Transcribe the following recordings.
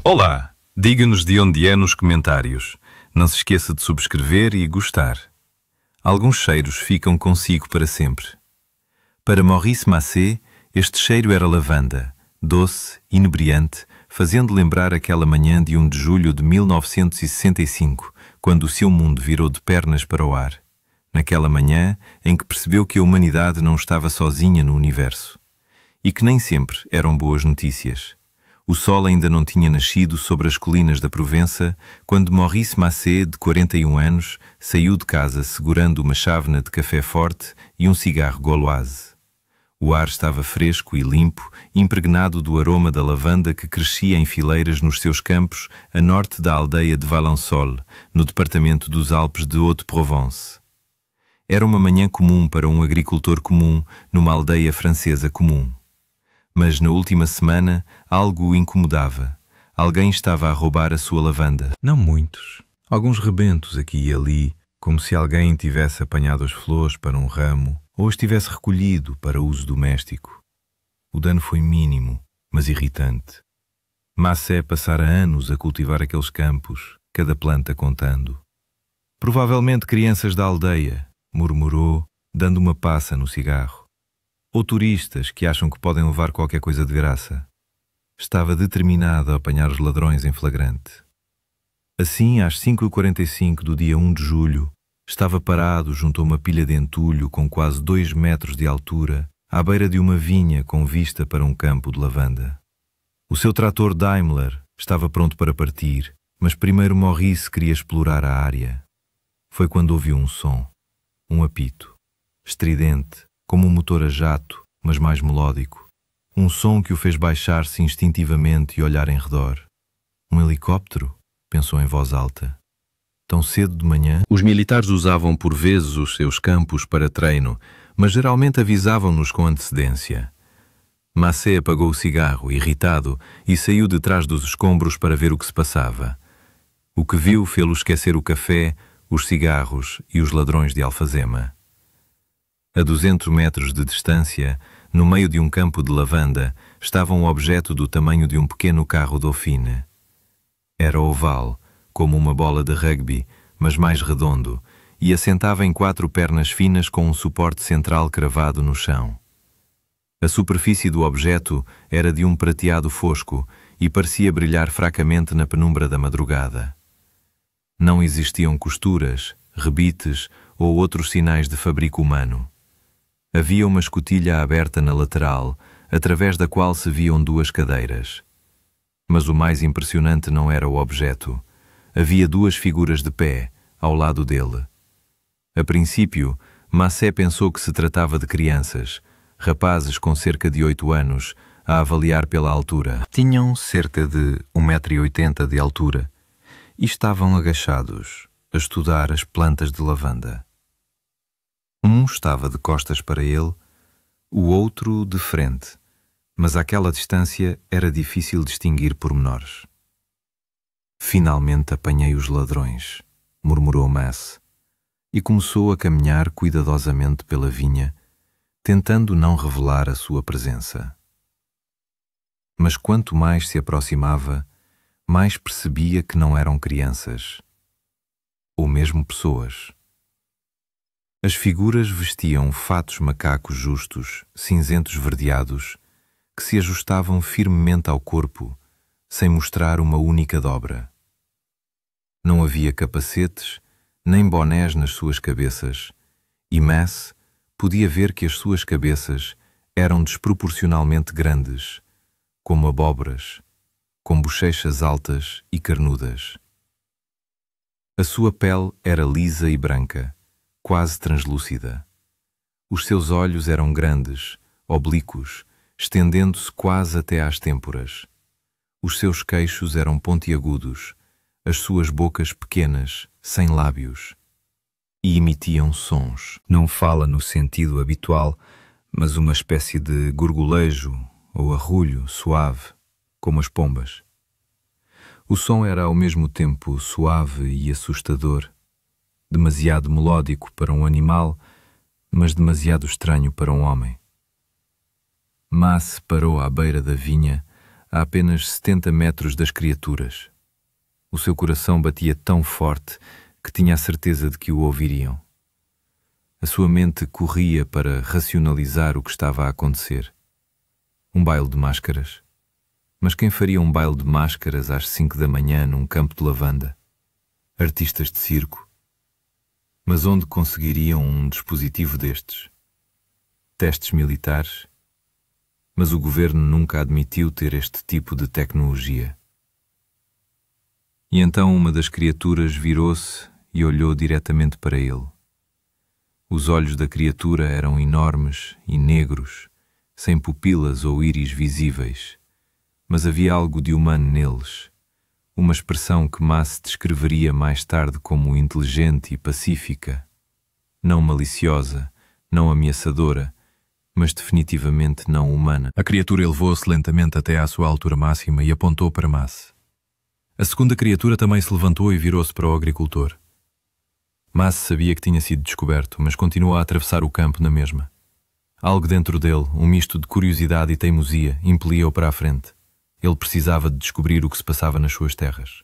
Olá! Diga-nos de onde é nos comentários. Não se esqueça de subscrever e gostar. Alguns cheiros ficam consigo para sempre. Para Maurice Macé, este cheiro era lavanda, doce, inebriante, fazendo lembrar aquela manhã de 1 de julho de 1965, quando o seu mundo virou de pernas para o ar. Naquela manhã em que percebeu que a humanidade não estava sozinha no universo. E que nem sempre eram boas notícias. O sol ainda não tinha nascido sobre as colinas da Provença quando Maurice Macé, de 41 anos, saiu de casa segurando uma chávena de café forte e um cigarro gauloise. O ar estava fresco e limpo, impregnado do aroma da lavanda que crescia em fileiras nos seus campos a norte da aldeia de Valensole, no departamento dos Alpes de Haute-Provence. Era uma manhã comum para um agricultor comum numa aldeia francesa comum. Mas na última semana algo o incomodava. Alguém estava a roubar a sua lavanda. Não muitos. Alguns rebentos aqui e ali, como se alguém tivesse apanhado as flores para um ramo ou as tivesse recolhido para uso doméstico. O dano foi mínimo, mas irritante. Macé passara anos a cultivar aqueles campos, cada planta contando. Provavelmente crianças da aldeia, murmurou, dando uma passa no cigarro. Ou turistas que acham que podem levar qualquer coisa de graça. Estava determinado a apanhar os ladrões em flagrante. Assim, às 5h45 do dia 1 de julho, estava parado junto a uma pilha de entulho com quase 2 metros de altura, à beira de uma vinha com vista para um campo de lavanda. O seu trator Daimler estava pronto para partir, mas primeiro Maurice queria explorar a área. Foi quando ouviu um som, um apito, estridente, como um motor a jato, mas mais melódico. Um som que o fez baixar-se instintivamente e olhar em redor. Um helicóptero? Pensou em voz alta. Tão cedo de manhã? Os militares usavam por vezes os seus campos para treino, mas geralmente avisavam-nos com antecedência. Macé apagou o cigarro, irritado, e saiu de trás dos escombros para ver o que se passava. O que viu fê-lo esquecer o café, os cigarros e os ladrões de alfazema. A 200 metros de distância, no meio de um campo de lavanda, estava um objeto do tamanho de um pequeno carro Dauphine. Era oval, como uma bola de rugby, mas mais redondo, e assentava em 4 pernas finas com um suporte central cravado no chão. A superfície do objeto era de um prateado fosco e parecia brilhar fracamente na penumbra da madrugada. Não existiam costuras, rebites ou outros sinais de fabrico humano. Havia uma escotilha aberta na lateral, através da qual se viam 2 cadeiras. Mas o mais impressionante não era o objeto. Havia 2 figuras de pé, ao lado dele. A princípio, Macé pensou que se tratava de crianças, rapazes com cerca de 8 anos, a avaliar pela altura. Tinham cerca de 1,80 m de altura e estavam agachados, a estudar as plantas de lavanda. Um estava de costas para ele, o outro de frente, mas àquela distância era difícil distinguir pormenores. Finalmente apanhei os ladrões, murmurou Macé, e começou a caminhar cuidadosamente pela vinha, tentando não revelar a sua presença. Mas quanto mais se aproximava, mais percebia que não eram crianças, ou mesmo pessoas. As figuras vestiam fatos macacos justos, cinzentos verdeados, que se ajustavam firmemente ao corpo, sem mostrar uma única dobra. Não havia capacetes, nem bonés nas suas cabeças, e Macé podia ver que as suas cabeças eram desproporcionalmente grandes, como abóboras, com bochechas altas e carnudas. A sua pele era lisa e branca, quase translúcida. Os seus olhos eram grandes, oblíquos, estendendo-se quase até às têmporas. Os seus queixos eram pontiagudos, as suas bocas pequenas, sem lábios, e emitiam sons. Não fala no sentido habitual, mas uma espécie de gorgolejo ou arrulho suave, como as pombas. O som era ao mesmo tempo suave e assustador, demasiado melódico para um animal, mas demasiado estranho para um homem. Macé parou à beira da vinha, a apenas 70 metros das criaturas. O seu coração batia tão forte que tinha a certeza de que o ouviriam. A sua mente corria para racionalizar o que estava a acontecer. Um baile de máscaras? Mas quem faria um baile de máscaras às 5 da manhã num campo de lavanda? Artistas de circo? Mas onde conseguiriam um dispositivo destes? Testes militares? Mas o governo nunca admitiu ter este tipo de tecnologia. E então uma das criaturas virou-se e olhou diretamente para ele. Os olhos da criatura eram enormes e negros, sem pupilas ou íris visíveis, mas havia algo de humano neles, uma expressão que Maas descreveria mais tarde como inteligente e pacífica, não maliciosa, não ameaçadora, mas definitivamente não humana. A criatura elevou-se lentamente até à sua altura máxima e apontou para Maas. A segunda criatura também se levantou e virou-se para o agricultor. Maas sabia que tinha sido descoberto, mas continuou a atravessar o campo na mesma. Algo dentro dele, um misto de curiosidade e teimosia, impelia-o para a frente. Ele precisava de descobrir o que se passava nas suas terras.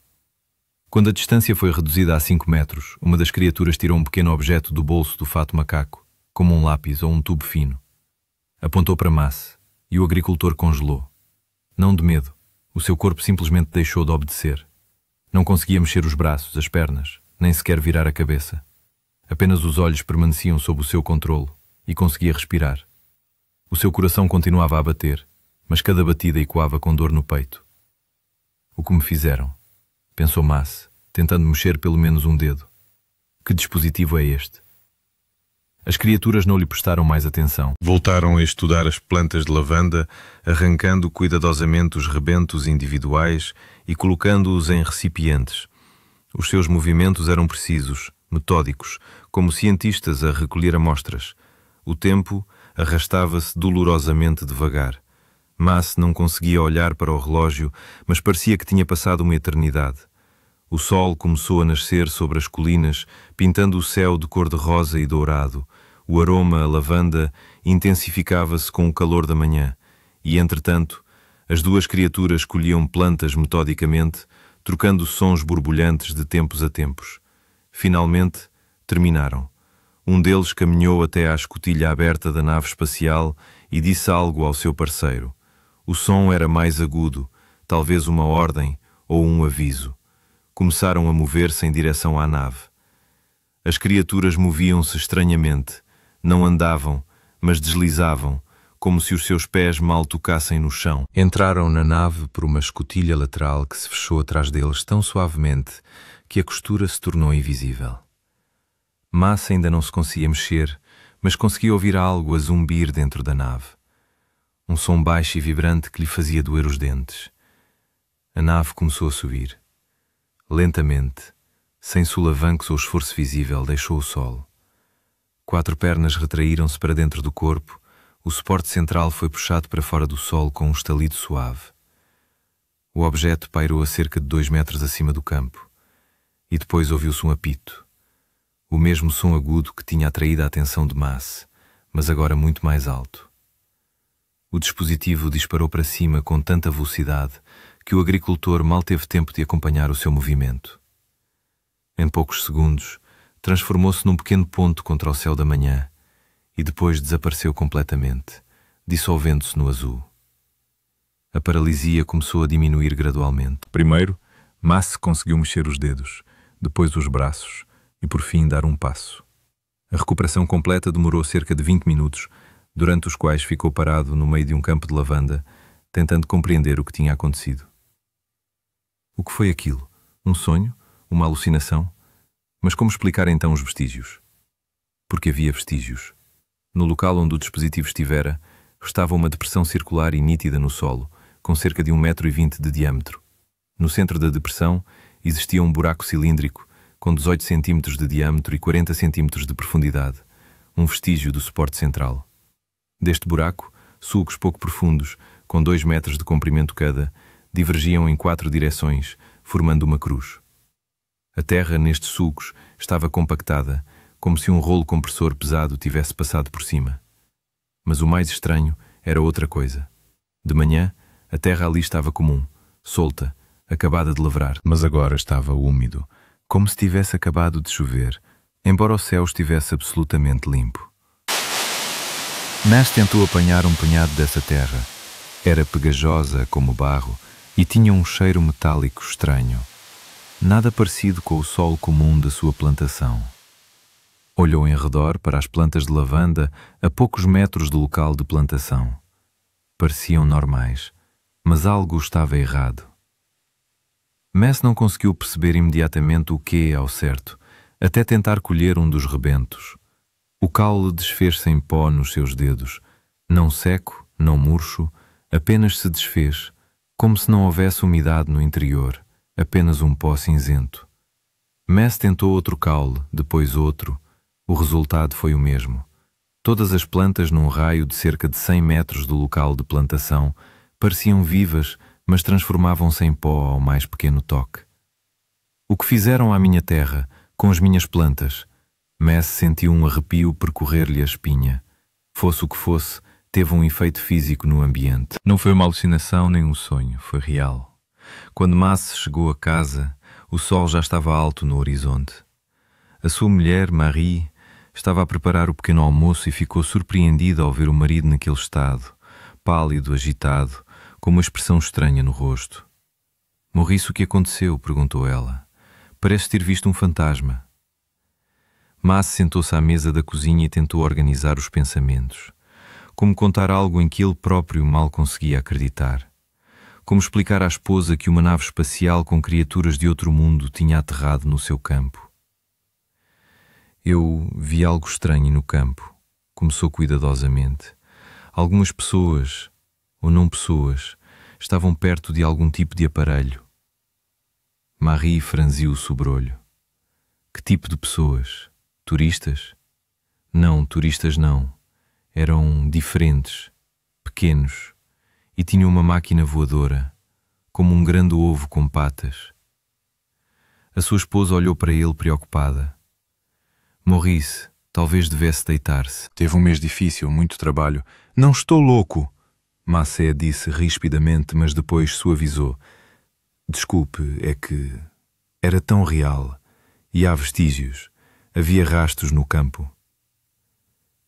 Quando a distância foi reduzida a 5 metros, uma das criaturas tirou um pequeno objeto do bolso do fato macaco, como um lápis ou um tubo fino. Apontou para Maas, e o agricultor congelou. Não de medo, o seu corpo simplesmente deixou de obedecer. Não conseguia mexer os braços, as pernas, nem sequer virar a cabeça. Apenas os olhos permaneciam sob o seu controlo e conseguia respirar. O seu coração continuava a bater, mas cada batida ecoava com dor no peito. O que me fizeram? Pensou Maas, tentando mexer pelo menos um dedo. Que dispositivo é este? As criaturas não lhe prestaram mais atenção. Voltaram a estudar as plantas de lavanda, arrancando cuidadosamente os rebentos individuais e colocando-os em recipientes. Os seus movimentos eram precisos, metódicos, como cientistas a recolher amostras. O tempo arrastava-se dolorosamente devagar. Maas não conseguia olhar para o relógio, mas parecia que tinha passado uma eternidade. O sol começou a nascer sobre as colinas, pintando o céu de cor-de-rosa e dourado. O aroma a lavanda intensificava-se com o calor da manhã, e, entretanto, as duas criaturas colhiam plantas metodicamente, trocando sons borbulhantes de tempos a tempos. Finalmente, terminaram. Um deles caminhou até à escotilha aberta da nave espacial e disse algo ao seu parceiro. O som era mais agudo, talvez uma ordem ou um aviso. Começaram a mover-se em direção à nave. As criaturas moviam-se estranhamente. Não andavam, mas deslizavam, como se os seus pés mal tocassem no chão. Entraram na nave por uma escotilha lateral que se fechou atrás deles tão suavemente que a costura se tornou invisível. Maas ainda não se conseguia mexer, mas conseguia ouvir algo a zumbir dentro da nave. Um som baixo e vibrante que lhe fazia doer os dentes. A nave começou a subir. Lentamente, sem solavancos ou esforço visível, deixou o solo. 4 pernas retraíram-se para dentro do corpo, o suporte central foi puxado para fora do solo com um estalido suave. O objeto pairou a cerca de 2 metros acima do campo, e depois ouviu-se um apito. O mesmo som agudo que tinha atraído a atenção de Maas, mas agora muito mais alto. O dispositivo disparou para cima com tanta velocidade que o agricultor mal teve tempo de acompanhar o seu movimento. Em poucos segundos, transformou-se num pequeno ponto contra o céu da manhã e depois desapareceu completamente, dissolvendo-se no azul. A paralisia começou a diminuir gradualmente. Primeiro, Maas conseguiu mexer os dedos, depois os braços e, por fim, dar um passo. A recuperação completa demorou cerca de 20 minutos, durante os quais ficou parado no meio de um campo de lavanda, tentando compreender o que tinha acontecido. O que foi aquilo? Um sonho? Uma alucinação? Mas como explicar então os vestígios? Porque havia vestígios. No local onde o dispositivo estivera, estava uma depressão circular e nítida no solo, com cerca de 1,20 m de diâmetro. No centro da depressão existia um buraco cilíndrico, com 18 cm de diâmetro e 40 cm de profundidade, um vestígio do suporte central. Deste buraco, sulcos pouco profundos, com 2 metros de comprimento cada, divergiam em 4 direções, formando uma cruz. A terra nestes sulcos estava compactada, como se um rolo compressor pesado tivesse passado por cima. Mas o mais estranho era outra coisa. De manhã, A terra ali estava comum, solta, acabada de lavrar. Mas agora estava úmido, como se tivesse acabado de chover, embora o céu estivesse absolutamente limpo. Mas tentou apanhar um punhado dessa terra. Era pegajosa como barro e tinha um cheiro metálico estranho, nada parecido com o solo comum da sua plantação. Olhou em redor para as plantas de lavanda a poucos metros do local de plantação. Pareciam normais, mas algo estava errado. Mess não conseguiu perceber imediatamente o que ao certo, até tentar colher um dos rebentos. O caule desfez-se em pó nos seus dedos, não seco, não murcho, apenas se desfez, como se não houvesse umidade no interior, apenas um pó cinzento. Mess tentou outro caule, depois outro. O resultado foi o mesmo. Todas as plantas num raio de cerca de 100 metros do local de plantação pareciam vivas, mas transformavam-se em pó ao mais pequeno toque. O que fizeram à minha terra, com as minhas plantas? Mess sentiu um arrepio percorrer-lhe a espinha. Fosse o que fosse, teve um efeito físico no ambiente. Não foi uma alucinação nem um sonho, foi real. Quando Mass chegou a casa, o sol já estava alto no horizonte. A sua mulher, Marie, estava a preparar o pequeno almoço e ficou surpreendida ao ver o marido naquele estado, pálido, agitado, com uma expressão estranha no rosto. "Maurice, o que aconteceu?" perguntou ela. "Parece ter visto um fantasma." Mass sentou-se à mesa da cozinha e tentou organizar os pensamentos. Como contar algo em que ele próprio mal conseguia acreditar. Como explicar à esposa que uma nave espacial com criaturas de outro mundo tinha aterrado no seu campo. "Eu vi algo estranho no campo", começou cuidadosamente. "Algumas pessoas, ou não pessoas, estavam perto de algum tipo de aparelho." Marie franziu o sobrolho. "Que tipo de pessoas? Turistas?" "Não, turistas não. Eram diferentes, pequenos, e tinham uma máquina voadora, como um grande ovo com patas." A sua esposa olhou para ele preocupada. "Maurice, talvez devesse deitar-se. Teve um mês difícil, muito trabalho." "Não estou louco!" Massé disse rispidamente, mas depois suavizou. "Desculpe, é que era tão real. E há vestígios. Havia rastros no campo."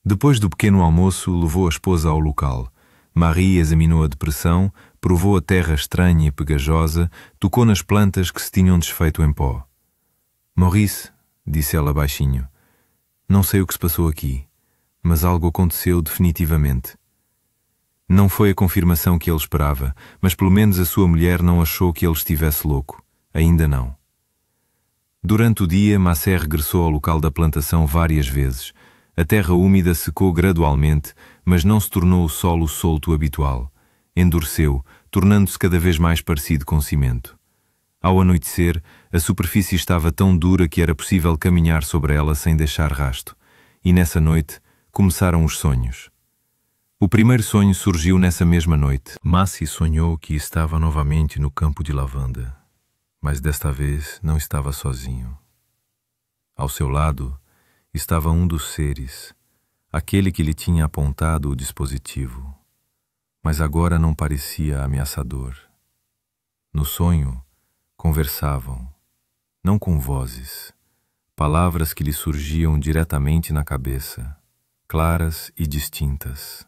Depois do pequeno almoço, levou a esposa ao local. Marie examinou a depressão, provou a terra estranha e pegajosa, tocou nas plantas que se tinham desfeito em pó. "Maurice", disse ela baixinho, "não sei o que se passou aqui, mas algo aconteceu definitivamente." Não foi a confirmação que ele esperava, mas pelo menos a sua mulher não achou que ele estivesse louco. Ainda não. Durante o dia, Massé regressou ao local da plantação várias vezes. A terra úmida secou gradualmente, mas não se tornou o solo solto habitual. Endureceu, tornando-se cada vez mais parecido com cimento. Ao anoitecer, a superfície estava tão dura que era possível caminhar sobre ela sem deixar rasto. E nessa noite, começaram os sonhos. O primeiro sonho surgiu nessa mesma noite. Massi sonhou que estava novamente no campo de lavanda, mas desta vez não estava sozinho. Ao seu lado estava um dos seres, aquele que lhe tinha apontado o dispositivo, mas agora não parecia ameaçador. No sonho, conversavam, não com vozes, palavras que lhe surgiam diretamente na cabeça, claras e distintas.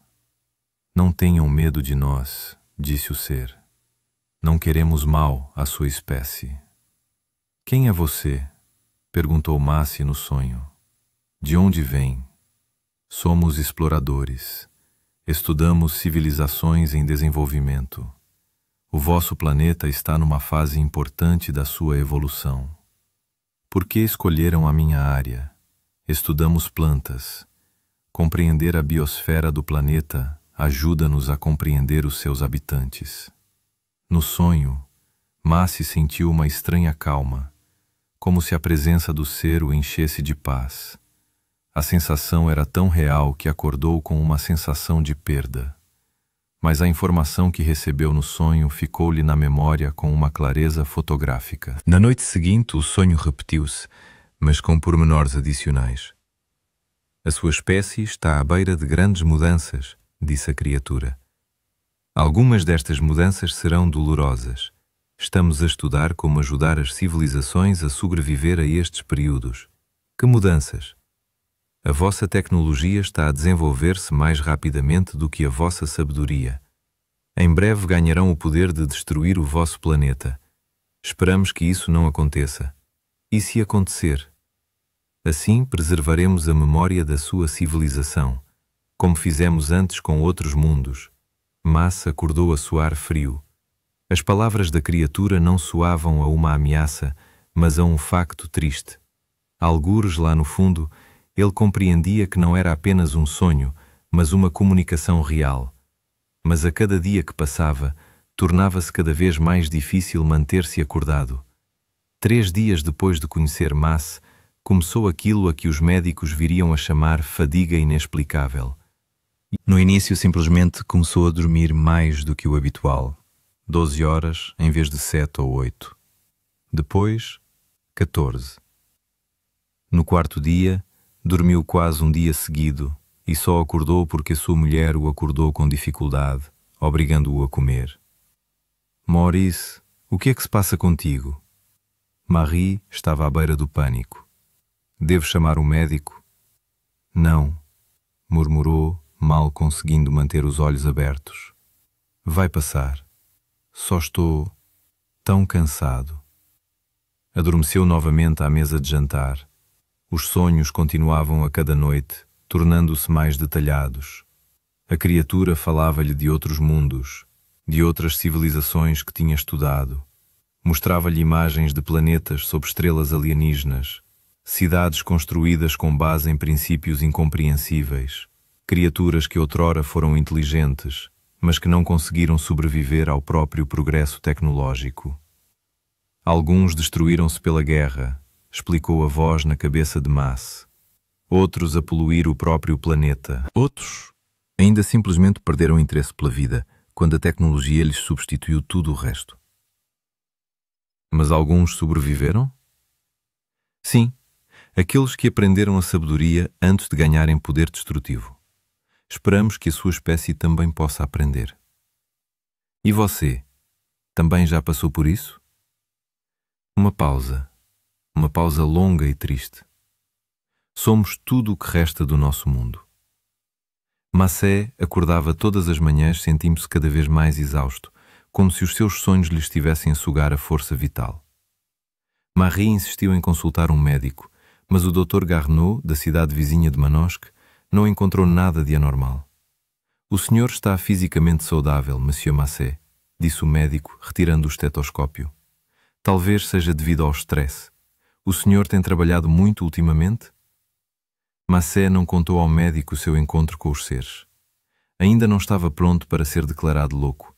"Não tenham medo de nós", disse o ser. "Não queremos mal à sua espécie." "Quem é você?", perguntou Massi no sonho. "De onde vem?" "Somos exploradores. Estudamos civilizações em desenvolvimento. O vosso planeta está numa fase importante da sua evolução. Por que escolheram a minha área? Estudamos plantas. Compreender a biosfera do planeta ajuda-nos a compreender os seus habitantes." No sonho, Massi sentiu uma estranha calma, como se a presença do ser o enchesse de paz. A sensação era tão real que acordou com uma sensação de perda. Mas a informação que recebeu no sonho ficou-lhe na memória com uma clareza fotográfica. Na noite seguinte, o sonho repetiu-se, mas com pormenores adicionais. "A sua espécie está à beira de grandes mudanças", disse a criatura. Algumas destas mudanças serão dolorosas. Estamos a estudar como ajudar as civilizações a sobreviver a estes períodos. Que mudanças? A vossa tecnologia está a desenvolver-se mais rapidamente do que a vossa sabedoria. Em breve ganharão o poder de destruir o vosso planeta. Esperamos que isso não aconteça. E se acontecer? Assim preservaremos a memória da sua civilização, como fizemos antes com outros mundos. Mas acordou a soar frio. As palavras da criatura não soavam a uma ameaça, mas a um facto triste. Algures lá no fundo, ele compreendia que não era apenas um sonho, mas uma comunicação real. Mas a cada dia que passava, tornava-se cada vez mais difícil manter-se acordado. 3 dias depois de conhecer Mas, começou aquilo a que os médicos viriam a chamar fadiga inexplicável. No início simplesmente começou a dormir mais do que o habitual, 12 horas em vez de 7 ou 8. Depois, 14. No 4º dia, dormiu quase um dia seguido e só acordou porque a sua mulher o acordou com dificuldade, obrigando-o a comer. Maurice, o que é que se passa contigo? Marie estava à beira do pânico. Devo chamar um médico? Não, murmurou, mal conseguindo manter os olhos abertos. Vai passar. Só estou tão cansado. Adormeceu novamente à mesa de jantar. Os sonhos continuavam a cada noite, tornando-se mais detalhados. A criatura falava-lhe de outros mundos, de outras civilizações que tinha estudado. Mostrava-lhe imagens de planetas sob estrelas alienígenas, cidades construídas com base em princípios incompreensíveis, criaturas que outrora foram inteligentes, mas que não conseguiram sobreviver ao próprio progresso tecnológico. Alguns destruíram-se pela guerra, explicou a voz na cabeça de Mas. Outros a poluir o próprio planeta. Outros ainda simplesmente perderam interesse pela vida, quando a tecnologia lhes substituiu tudo o resto. Mas alguns sobreviveram? Sim, aqueles que aprenderam a sabedoria antes de ganharem poder destrutivo. Esperamos que a sua espécie também possa aprender. E você, também já passou por isso? Uma pausa longa e triste. Somos tudo o que resta do nosso mundo. Massé acordava todas as manhãs sentindo-se cada vez mais exausto, como se os seus sonhos lhe estivessem a sugar a força vital. Marie insistiu em consultar um médico, mas o Dr. Garneau, da cidade vizinha de Manosque, não encontrou nada de anormal. O senhor está fisicamente saudável, Monsieur Massé, disse o médico, retirando o estetoscópio. Talvez seja devido ao estresse. O senhor tem trabalhado muito ultimamente? Massé não contou ao médico o seu encontro com os seres. Ainda não estava pronto para ser declarado louco.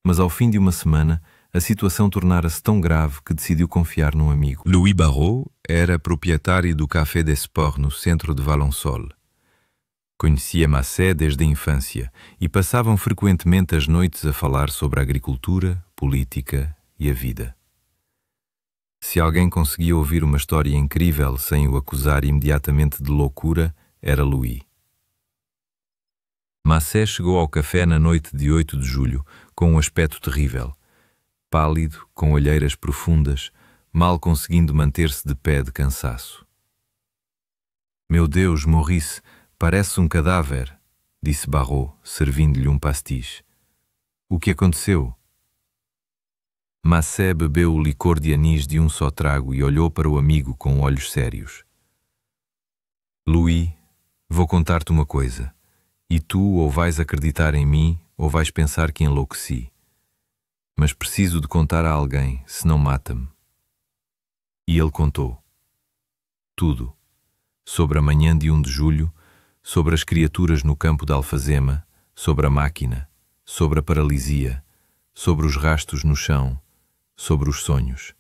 Mas ao fim de uma semana, a situação tornara-se tão grave que decidiu confiar num amigo. Louis Barrault era proprietário do Café des Sports no centro de Valensole. Conhecia Massé desde a infância e passavam frequentemente as noites a falar sobre a agricultura, política e a vida. Se alguém conseguia ouvir uma história incrível sem o acusar imediatamente de loucura, era Louis. Massé chegou ao café na noite de 8 de julho, com um aspecto terrível. Pálido, com olheiras profundas, mal conseguindo manter-se de pé de cansaço. Meu Deus, Maurice, parece um cadáver, disse Barrault, servindo-lhe um pastiche. O que aconteceu? Massé bebeu o licor de anis de um só trago e olhou para o amigo com olhos sérios. Louis, vou contar-te uma coisa, e tu ou vais acreditar em mim ou vais pensar que enlouqueci. Mas preciso de contar a alguém, senão mata-me. E ele contou. Tudo. Sobre a manhã de 1 de julho, sobre as criaturas no campo de Alfazema, sobre a máquina, sobre a paralisia, sobre os rastos no chão, sobre os sonhos.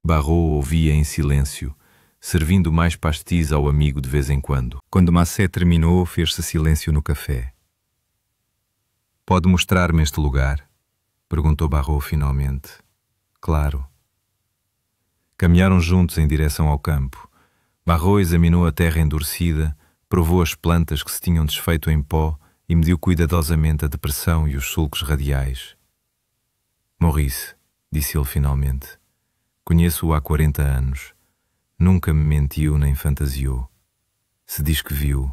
Barrault ouvia em silêncio, servindo mais pastis ao amigo de vez em quando. Quando Massé terminou, fez-se silêncio no café. Pode mostrar-me este lugar? Perguntou Barrault finalmente. Claro. Caminharam juntos em direção ao campo. Barrault examinou a terra endurecida, provou as plantas que se tinham desfeito em pó e mediu cuidadosamente a depressão e os sulcos radiais. Maurice, disse ele finalmente, conheço-o há 40 anos. Nunca me mentiu nem fantasiou. Se diz que viu,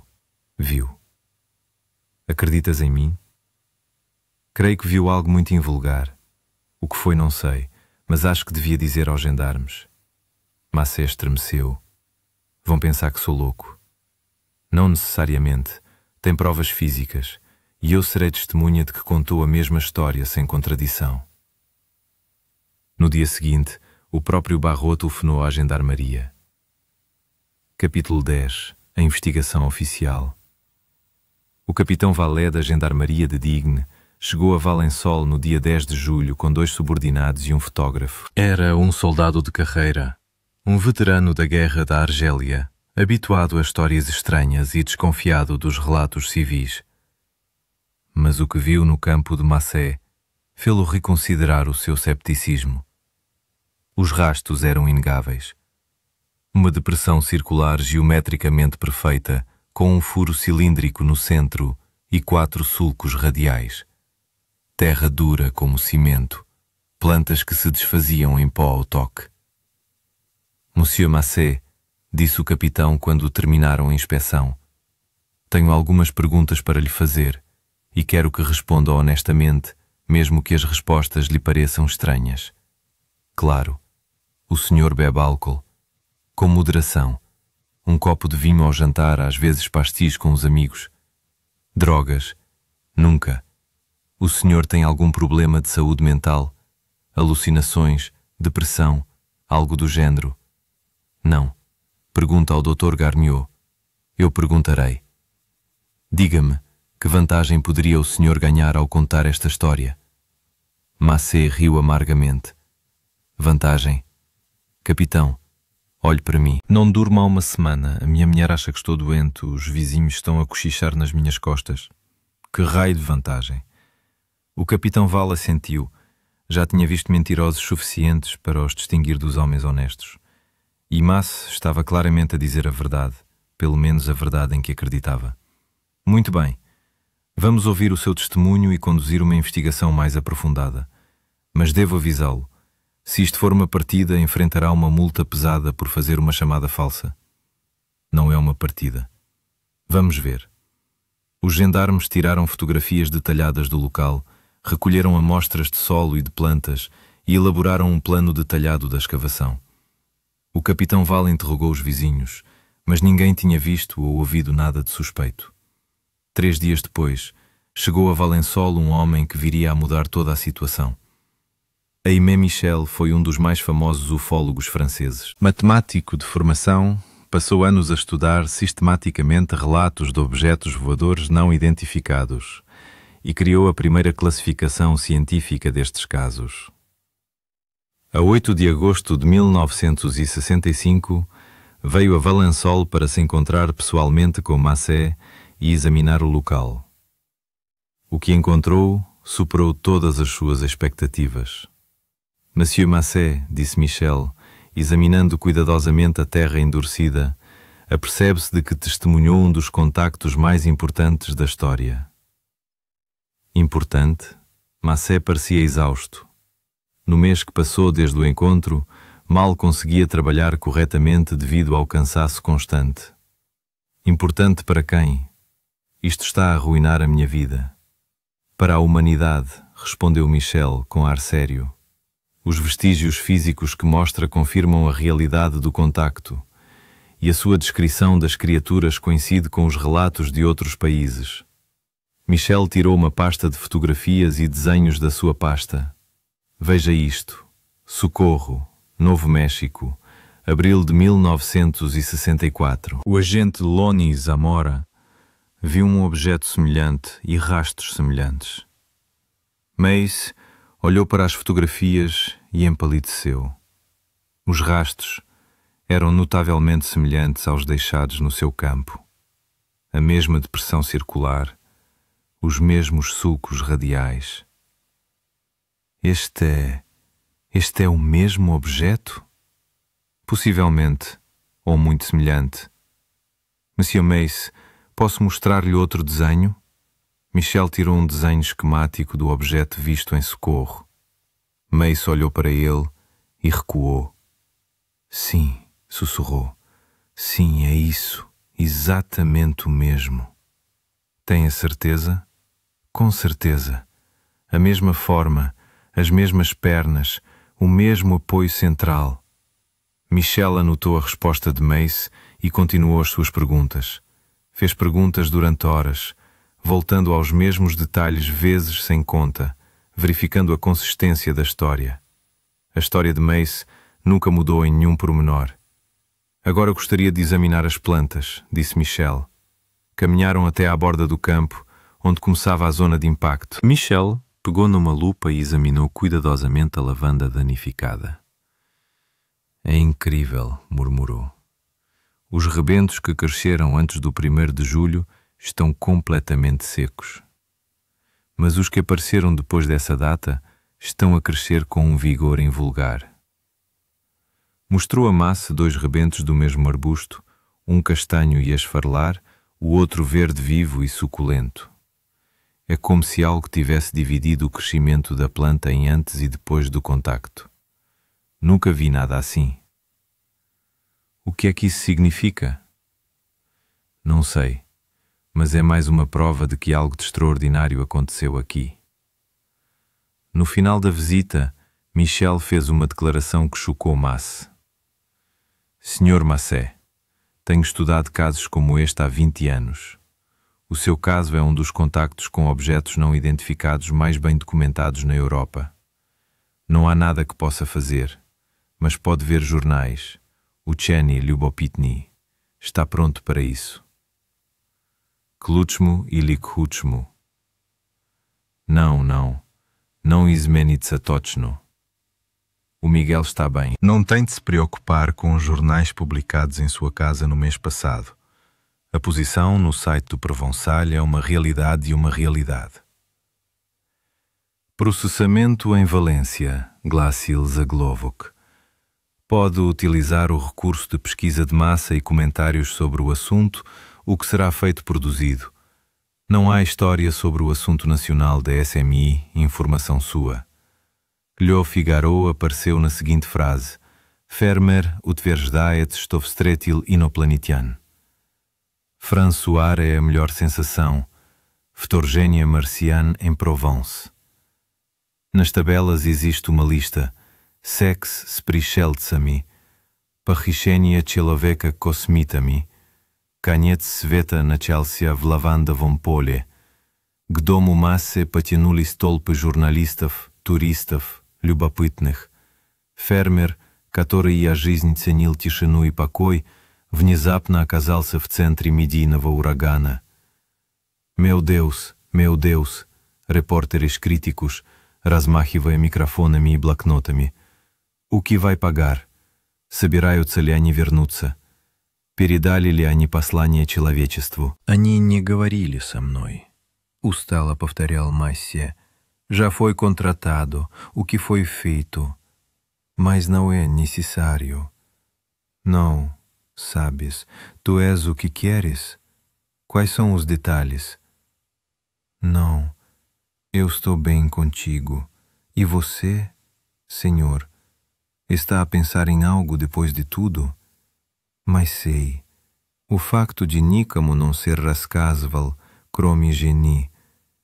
viu. Acreditas em mim? Creio que viu algo muito invulgar. O que foi não sei, mas acho que devia dizer aos gendarmes. Massé estremeceu. Vão pensar que sou louco. Não necessariamente. Tem provas físicas, e eu serei testemunha de que contou a mesma história sem contradição. No dia seguinte, o próprio Barrault telefonou à gendarmaria. Capítulo 10. A investigação oficial. O capitão Vallet da gendarmaria de Digne chegou a Valençol no dia 10 de julho com 2 subordinados e um fotógrafo. Era um soldado de carreira, um veterano da guerra da Argélia, habituado a histórias estranhas e desconfiado dos relatos civis. Mas o que viu no campo de Massé fê-lo reconsiderar o seu cepticismo. Os rastos eram inegáveis. Uma depressão circular geometricamente perfeita, com um furo cilíndrico no centro e 4 sulcos radiais. Terra dura como cimento, plantas que se desfaziam em pó ao toque. Monsieur Massé, disse o capitão quando terminaram a inspeção, tenho algumas perguntas para lhe fazer e quero que responda honestamente, mesmo que as respostas lhe pareçam estranhas. Claro, o senhor bebe álcool, com moderação, um copo de vinho ao jantar, às vezes pastis com os amigos. Drogas, nunca. O senhor tem algum problema de saúde mental? Alucinações, depressão, algo do género? Não. Pergunta ao Dr. Garniot. Eu perguntarei. Diga-me, que vantagem poderia o senhor ganhar ao contar esta história? Massé riu amargamente. Vantagem? Capitão, olhe para mim. Não durmo há uma semana. A minha mulher acha que estou doente. Os vizinhos estão a cochichar nas minhas costas. Que raio de vantagem? O capitão Val assentiu. Já tinha visto mentirosos suficientes para os distinguir dos homens honestos. E Massé estava claramente a dizer a verdade, pelo menos a verdade em que acreditava. Muito bem. Vamos ouvir o seu testemunho e conduzir uma investigação mais aprofundada. Mas devo avisá-lo. Se isto for uma partida, enfrentará uma multa pesada por fazer uma chamada falsa. Não é uma partida. Vamos ver. Os gendarmes tiraram fotografias detalhadas do local, recolheram amostras de solo e de plantas e elaboraram um plano detalhado da escavação. O capitão Val interrogou os vizinhos, mas ninguém tinha visto ou ouvido nada de suspeito. 3 dias depois, chegou a Valençol um homem que viria a mudar toda a situação. Aimé Michel foi um dos mais famosos ufólogos franceses. Matemático de formação, passou anos a estudar sistematicamente relatos de objetos voadores não identificados e criou a primeira classificação científica destes casos. A 8 de agosto de 1965, veio a Valençol para se encontrar pessoalmente com Massé e examinar o local. O que encontrou superou todas as suas expectativas. Monsieur Massé, disse Michel, examinando cuidadosamente a terra endurecida, apercebe-se de que testemunhou um dos contactos mais importantes da história. Importante? Massé parecia exausto. No mês que passou desde o encontro, mal conseguia trabalhar corretamente devido ao cansaço constante. Importante para quem? Isto está a arruinar a minha vida. Para a humanidade, respondeu Michel com ar sério. Os vestígios físicos que mostra confirmam a realidade do contacto, e a sua descrição das criaturas coincide com os relatos de outros países. Michel tirou uma pasta de fotografias e desenhos da sua pasta. Veja isto. Socorro, Novo México, abril de 1964. O agente Lonnie Zamora viu um objeto semelhante e rastros semelhantes. Mace olhou para as fotografias e empalideceu. Os rastros eram notavelmente semelhantes aos deixados no seu campo. A mesma depressão circular, os mesmos sulcos radiais. Este é o mesmo objeto? Possivelmente, ou muito semelhante. Monsieur Mace, posso mostrar-lhe outro desenho? Michel tirou um desenho esquemático do objeto visto em socorro. Mace olhou para ele e recuou. Sim, sussurrou. Sim, é isso. Exatamente o mesmo. Tem a certeza? Com certeza. A mesma forma, as mesmas pernas, o mesmo apoio central. Michel anotou a resposta de Mace e continuou as suas perguntas. Fez perguntas durante horas, voltando aos mesmos detalhes vezes sem conta, verificando a consistência da história. A história de Mace nunca mudou em nenhum pormenor. Agora gostaria de examinar as plantas, disse Michel. Caminharam até à borda do campo, onde começava a zona de impacto. Michel pegou numa lupa e examinou cuidadosamente a lavanda danificada. É incrível, murmurou. Os rebentos que cresceram antes do 1º de julho estão completamente secos. Mas os que apareceram depois dessa data estão a crescer com um vigor invulgar. Mostrou a Mace 2 rebentos do mesmo arbusto, um castanho e esfarelar, o outro verde vivo e suculento. É como se algo tivesse dividido o crescimento da planta em antes e depois do contacto. Nunca vi nada assim. O que é que isso significa? Não sei, mas é mais uma prova de que algo de extraordinário aconteceu aqui. No final da visita, Michel fez uma declaração que chocou Mace. Senhor Macé, tenho estudado casos como este há 20 anos. O seu caso é um dos contactos com objetos não identificados mais bem documentados na Europa. Não há nada que possa fazer, mas pode ver jornais. Ucheni Ljubopitni está pronto para isso. Kluchmu e Likhuchmu. Não izmenitsa tochno. O Miguel está bem. Não tem de se preocupar com os jornais publicados em sua casa no mês passado. A posição no site do Provençal é uma realidade e uma realidade. Processamento em Valência, Glácil Zaglovok. Pode utilizar o recurso de pesquisa de massa e comentários sobre o assunto, o que será feito produzido. Não há história sobre o assunto nacional da SMI, informação sua. Lho Figaro apareceu na seguinte frase: Fermer utverzdaet stovstretil inoplanetian. François é a melhor sensação. Vtorgenia marcian em Provence. Nas tabelas existe uma lista. Sex spricheltsami, Pachishenia Cheloveka kosmitami, Kaniec sveta начался в лавандовом поле. К дому массы потянулись толпы журналистов, туристов, любопытных. Фермер, который я жизнь ценил тишину и покой, внезапно оказался в центре медийного урагана. Meu Deus, repórteres críticos, размахивая микрофонами и блокнотами. У ки vai pagar? Собираются ли они вернуться? Передали ли они послание человечеству? Они не говорили со мной, устало повторял Массе. Já foi contratado, o que foi feito. Mas não é necessário. Não, sabes, tu és o que queres? Quais são os detalhes? Não, eu estou bem contigo. E você, Senhor, está a pensar em algo depois de tudo? Mas sei, o facto de Nicamo não ser rascasval, cromigeni,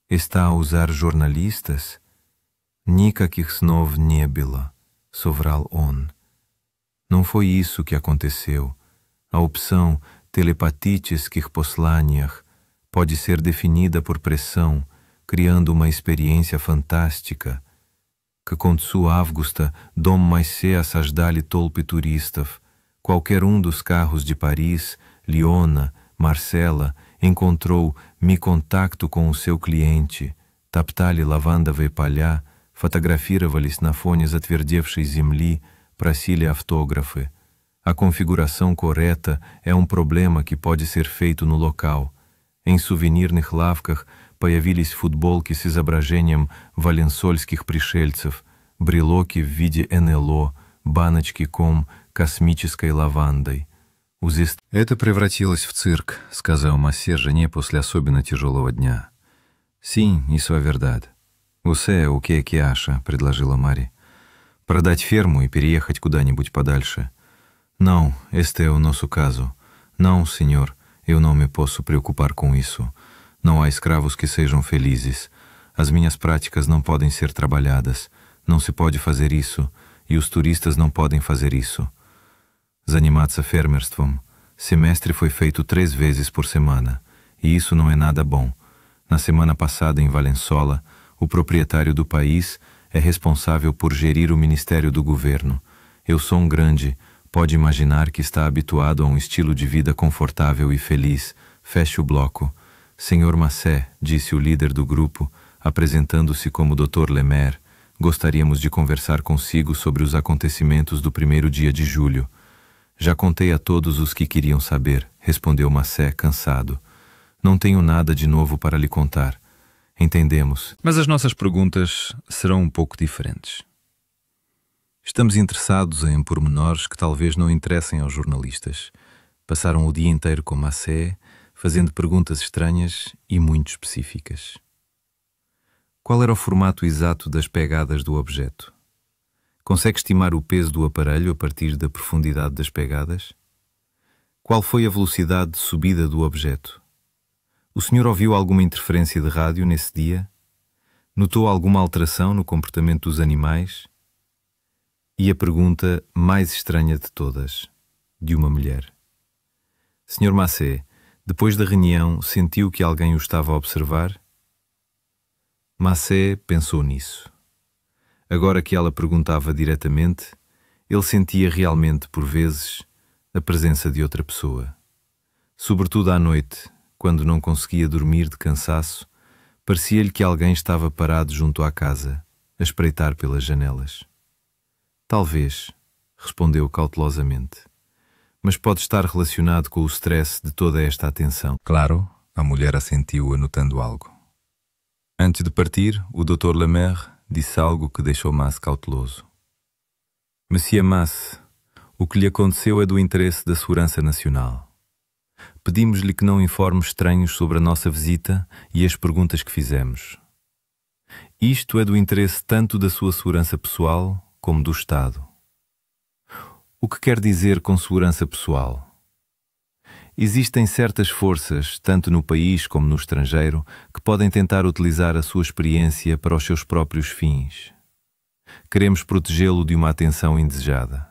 está a usar jornalistas? Никаких снов не было, соврал он. Não foi isso que aconteceu. A opção telepatических посланиях pode ser definida por pressão, criando uma experiência fantástica. К концу августа дом Массе осаждали толпы туристов. Qualquer um dos carros de Paris, Liona, Marcela, encontrou me contacto com o seu cliente. Топтали лавандовые поля, фотографировались на фоне затвердевшей земли, просили автографы. A configuração correta é um problema que pode ser feito no local. Em souvenirных лавках появились футболки с изображением валенсольских пришельцев, брелоки в виде НЛО, баночки ком космической лавандой. «Это превратилось в цирк», — сказал Массе жене после особенно тяжелого дня. Sim, isso é verdade. Você o que acha? Предложила Мари. Продать ферму и переехать куда-нибудь подальше. Não, este é o nosso caso. Não, senhor, eu não me posso preocupar com isso. Não há escravos que sejam felizes. As minhas práticas não podem ser trabalhadas. Não se pode fazer isso. E os turistas não podem fazer isso. Заниматься фермерством. Semestre foi feito 3 vezes por semana. E isso não é nada bom. Na semana passada, em Valençola, o proprietário do país é responsável por gerir o ministério do governo. Eu sou um grande, pode imaginar que está habituado a um estilo de vida confortável e feliz. Feche o bloco. Senhor Massé, disse o líder do grupo, apresentando-se como Dr. Lemaire, gostaríamos de conversar consigo sobre os acontecimentos do 1º dia de julho. Já contei a todos os que queriam saber, respondeu Massé, cansado. Não tenho nada de novo para lhe contar. Entendemos. Mas as nossas perguntas serão um pouco diferentes. Estamos interessados em pormenores que talvez não interessem aos jornalistas. Passaram o dia inteiro com Massé, fazendo perguntas estranhas e muito específicas. Qual era o formato exato das pegadas do objeto? Consegue estimar o peso do aparelho a partir da profundidade das pegadas? Qual foi a velocidade de subida do objeto? O senhor ouviu alguma interferência de rádio nesse dia? Notou alguma alteração no comportamento dos animais? E a pergunta mais estranha de todas, de uma mulher. Sr. Massé, depois da reunião, sentiu que alguém o estava a observar? Massé pensou nisso. Agora que ela perguntava diretamente, ele sentia realmente, por vezes, a presença de outra pessoa. Sobretudo à noite, quando não conseguia dormir de cansaço, parecia-lhe que alguém estava parado junto à casa, a espreitar pelas janelas. Talvez, respondeu cautelosamente, mas pode estar relacionado com o stress de toda esta atenção. Claro, a mulher assentiu, anotando algo. Antes de partir, o Dr. Lemaire disse algo que deixou Mas cauteloso. Monsieur Mas, o que lhe aconteceu é do interesse da segurança nacional. Pedimos-lhe que não informe estranhos sobre a nossa visita e as perguntas que fizemos. Isto é do interesse tanto da sua segurança pessoal como do Estado. O que quer dizer com segurança pessoal? Existem certas forças, tanto no país como no estrangeiro, que podem tentar utilizar a sua experiência para os seus próprios fins. Queremos protegê-lo de uma atenção indesejada.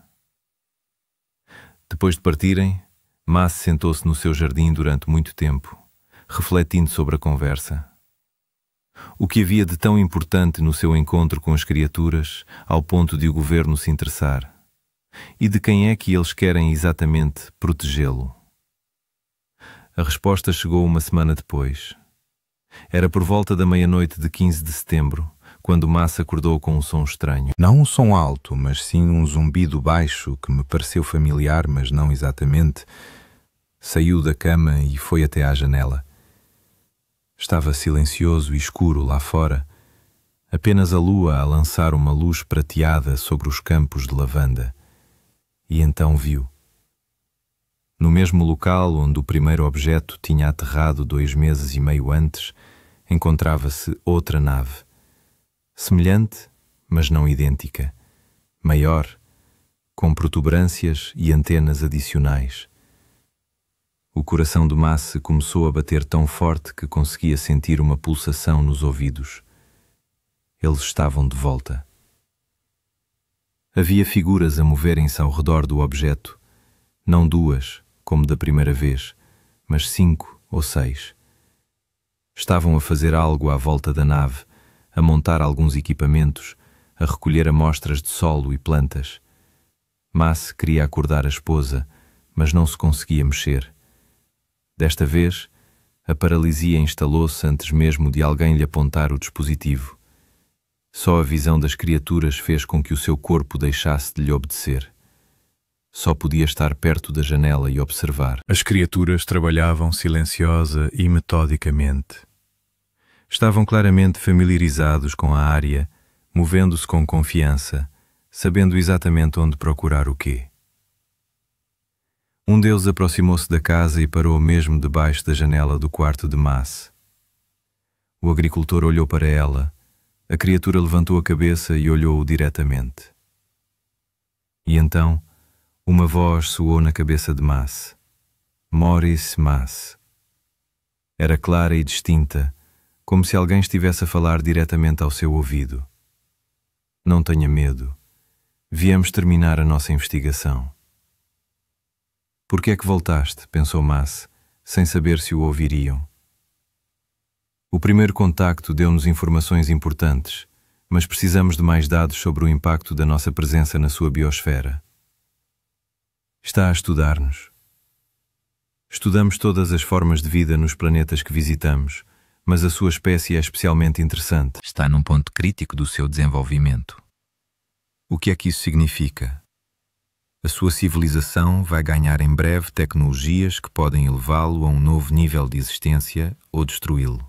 Depois de partirem, Mas sentou-se no seu jardim durante muito tempo, refletindo sobre a conversa. O que havia de tão importante no seu encontro com as criaturas, ao ponto de o governo se interessar? E de quem é que eles querem exatamente protegê-lo? A resposta chegou uma semana depois. Era por volta da meia-noite de 15 de setembro, quando Mas acordou com um som estranho. Não um som alto, mas sim um zumbido baixo que me pareceu familiar, mas não exatamente. Saiu da cama e foi até à janela. Estava silencioso e escuro lá fora, apenas a lua a lançar uma luz prateada sobre os campos de lavanda. E então viu. No mesmo local onde o primeiro objeto tinha aterrado 2 meses e meio antes, encontrava-se outra nave. Semelhante, mas não idêntica. Maior, com protuberâncias e antenas adicionais. O coração de Mas começou a bater tão forte que conseguia sentir uma pulsação nos ouvidos. Eles estavam de volta. Havia figuras a moverem-se ao redor do objeto, não 2, como da primeira vez, mas 5 ou 6. Estavam a fazer algo à volta da nave, a montar alguns equipamentos, a recolher amostras de solo e plantas. Mas queria acordar a esposa, mas não se conseguia mexer. Desta vez, a paralisia instalou-se antes mesmo de alguém lhe apontar o dispositivo. Só a visão das criaturas fez com que o seu corpo deixasse de lhe obedecer. Só podia estar perto da janela e observar. As criaturas trabalhavam silenciosa e metodicamente. Estavam claramente familiarizados com a área, movendo-se com confiança, sabendo exatamente onde procurar o quê. Um deles aproximou-se da casa e parou mesmo debaixo da janela do quarto de Mas. O agricultor olhou para ela. A criatura levantou a cabeça e olhou-o diretamente. E então, uma voz soou na cabeça de Mas. Maurice Mas. Era clara e distinta, como se alguém estivesse a falar diretamente ao seu ouvido. Não tenha medo. Viemos terminar a nossa investigação. Por que é que voltaste? Pensou Mas, sem saber se o ouviriam. O primeiro contacto deu-nos informações importantes, mas precisamos de mais dados sobre o impacto da nossa presença na sua biosfera. Está a estudar-nos. Estudamos todas as formas de vida nos planetas que visitamos, mas a sua espécie é especialmente interessante. Está num ponto crítico do seu desenvolvimento. O que é que isso significa? A sua civilização vai ganhar em breve tecnologias que podem elevá-lo a um novo nível de existência ou destruí-lo.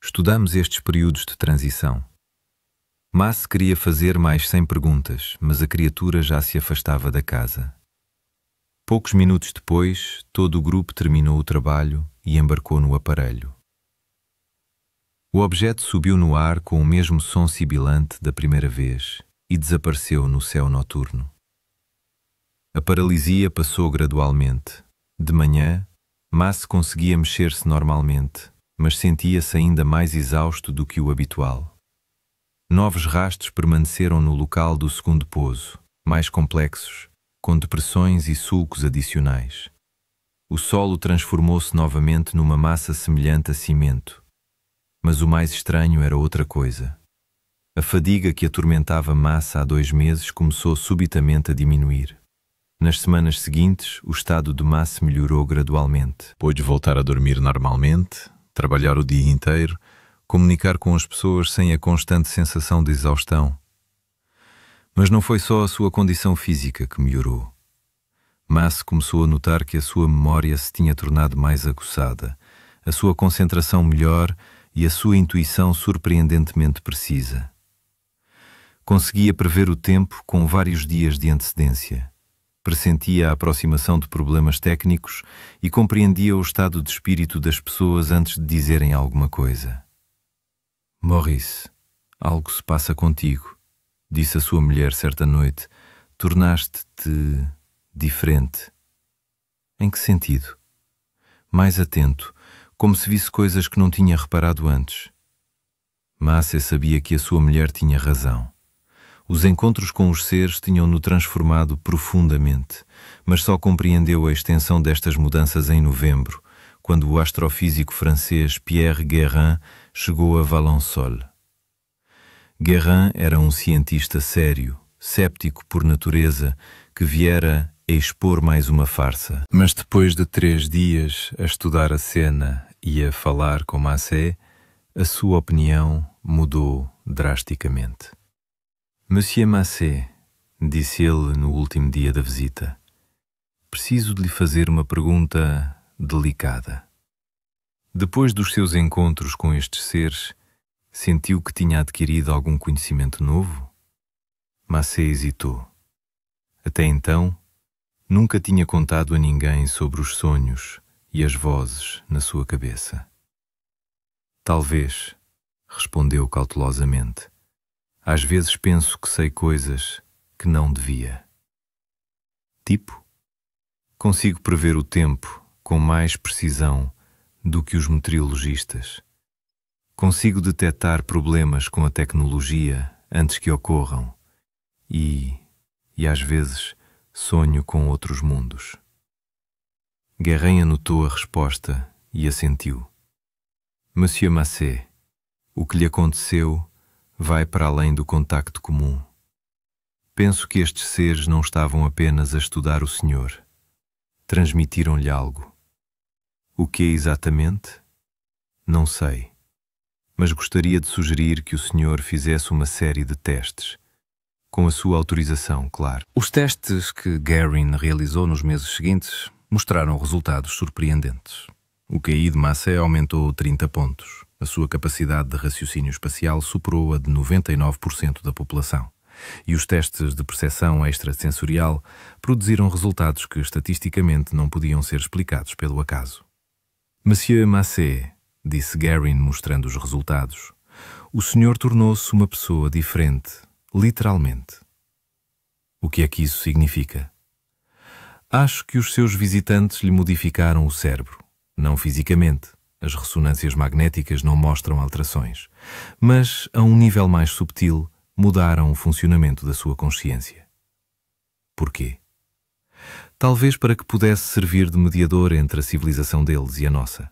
Estudamos estes períodos de transição. Mas queria fazer mais 100 perguntas, mas a criatura já se afastava da casa. Poucos minutos depois, todo o grupo terminou o trabalho e embarcou no aparelho. O objeto subiu no ar com o mesmo som sibilante da primeira vez e desapareceu no céu noturno. A paralisia passou gradualmente. De manhã, Mas conseguia mexer-se normalmente, mas sentia-se ainda mais exausto do que o habitual. Novos rastros permaneceram no local do segundo pouso, mais complexos, com depressões e sulcos adicionais. O solo transformou-se novamente numa massa semelhante a cimento. Mas o mais estranho era outra coisa. A fadiga que atormentava Massa há 2 meses começou subitamente a diminuir. Nas semanas seguintes, o estado de Massa melhorou gradualmente. Pôde voltar a dormir normalmente, trabalhar o dia inteiro, comunicar com as pessoas sem a constante sensação de exaustão. Mas não foi só a sua condição física que melhorou. Massa começou a notar que a sua memória se tinha tornado mais aguçada, a sua concentração melhor e a sua intuição surpreendentemente precisa. Conseguia prever o tempo com vários dias de antecedência. Pressentia a aproximação de problemas técnicos e compreendia o estado de espírito das pessoas antes de dizerem alguma coisa. Maurice, algo se passa contigo, disse a sua mulher certa noite. Tornaste-te diferente. Em que sentido? Mais atento, como se visse coisas que não tinha reparado antes. Massa sabia que a sua mulher tinha razão. Os encontros com os seres tinham-no transformado profundamente, mas só compreendeu a extensão destas mudanças em novembro, quando o astrofísico francês Pierre Guérin chegou a Valensole. Guérin era um cientista sério, céptico por natureza, que viera a expor mais uma farsa. Mas depois de 3 dias a estudar a cena e a falar com Massé, a sua opinião mudou drasticamente. Monsieur Massé, disse ele no último dia da visita, preciso de lhe fazer uma pergunta delicada. Depois dos seus encontros com estes seres, sentiu que tinha adquirido algum conhecimento novo? Massé hesitou. Até então, nunca tinha contado a ninguém sobre os sonhos e as vozes na sua cabeça. Talvez, respondeu cautelosamente. Às vezes penso que sei coisas que não devia. Tipo, consigo prever o tempo com mais precisão do que os meteorologistas. Consigo detectar problemas com a tecnologia antes que ocorram e às vezes sonho com outros mundos. Guérin anotou a resposta e assentiu. Monsieur Massé, o que lhe aconteceu vai para além do contacto comum. Penso que estes seres não estavam apenas a estudar o Senhor. Transmitiram-lhe algo. O que exatamente? Não sei. Mas gostaria de sugerir que o Senhor fizesse uma série de testes. Com a sua autorização, claro. Os testes que Guérin realizou nos meses seguintes mostraram resultados surpreendentes. O QI de Massé aumentou 30 pontos. A sua capacidade de raciocínio espacial superou a de 99% da população. E os testes de percepção extrasensorial produziram resultados que estatisticamente não podiam ser explicados pelo acaso. Monsieur Massé, disse Guerin, mostrando os resultados. O senhor tornou-se uma pessoa diferente, literalmente. O que é que isso significa? Acho que os seus visitantes lhe modificaram o cérebro, não fisicamente. As ressonâncias magnéticas não mostram alterações, mas a um nível mais subtil mudaram o funcionamento da sua consciência. Porquê? Talvez para que pudesse servir de mediador entre a civilização deles e a nossa.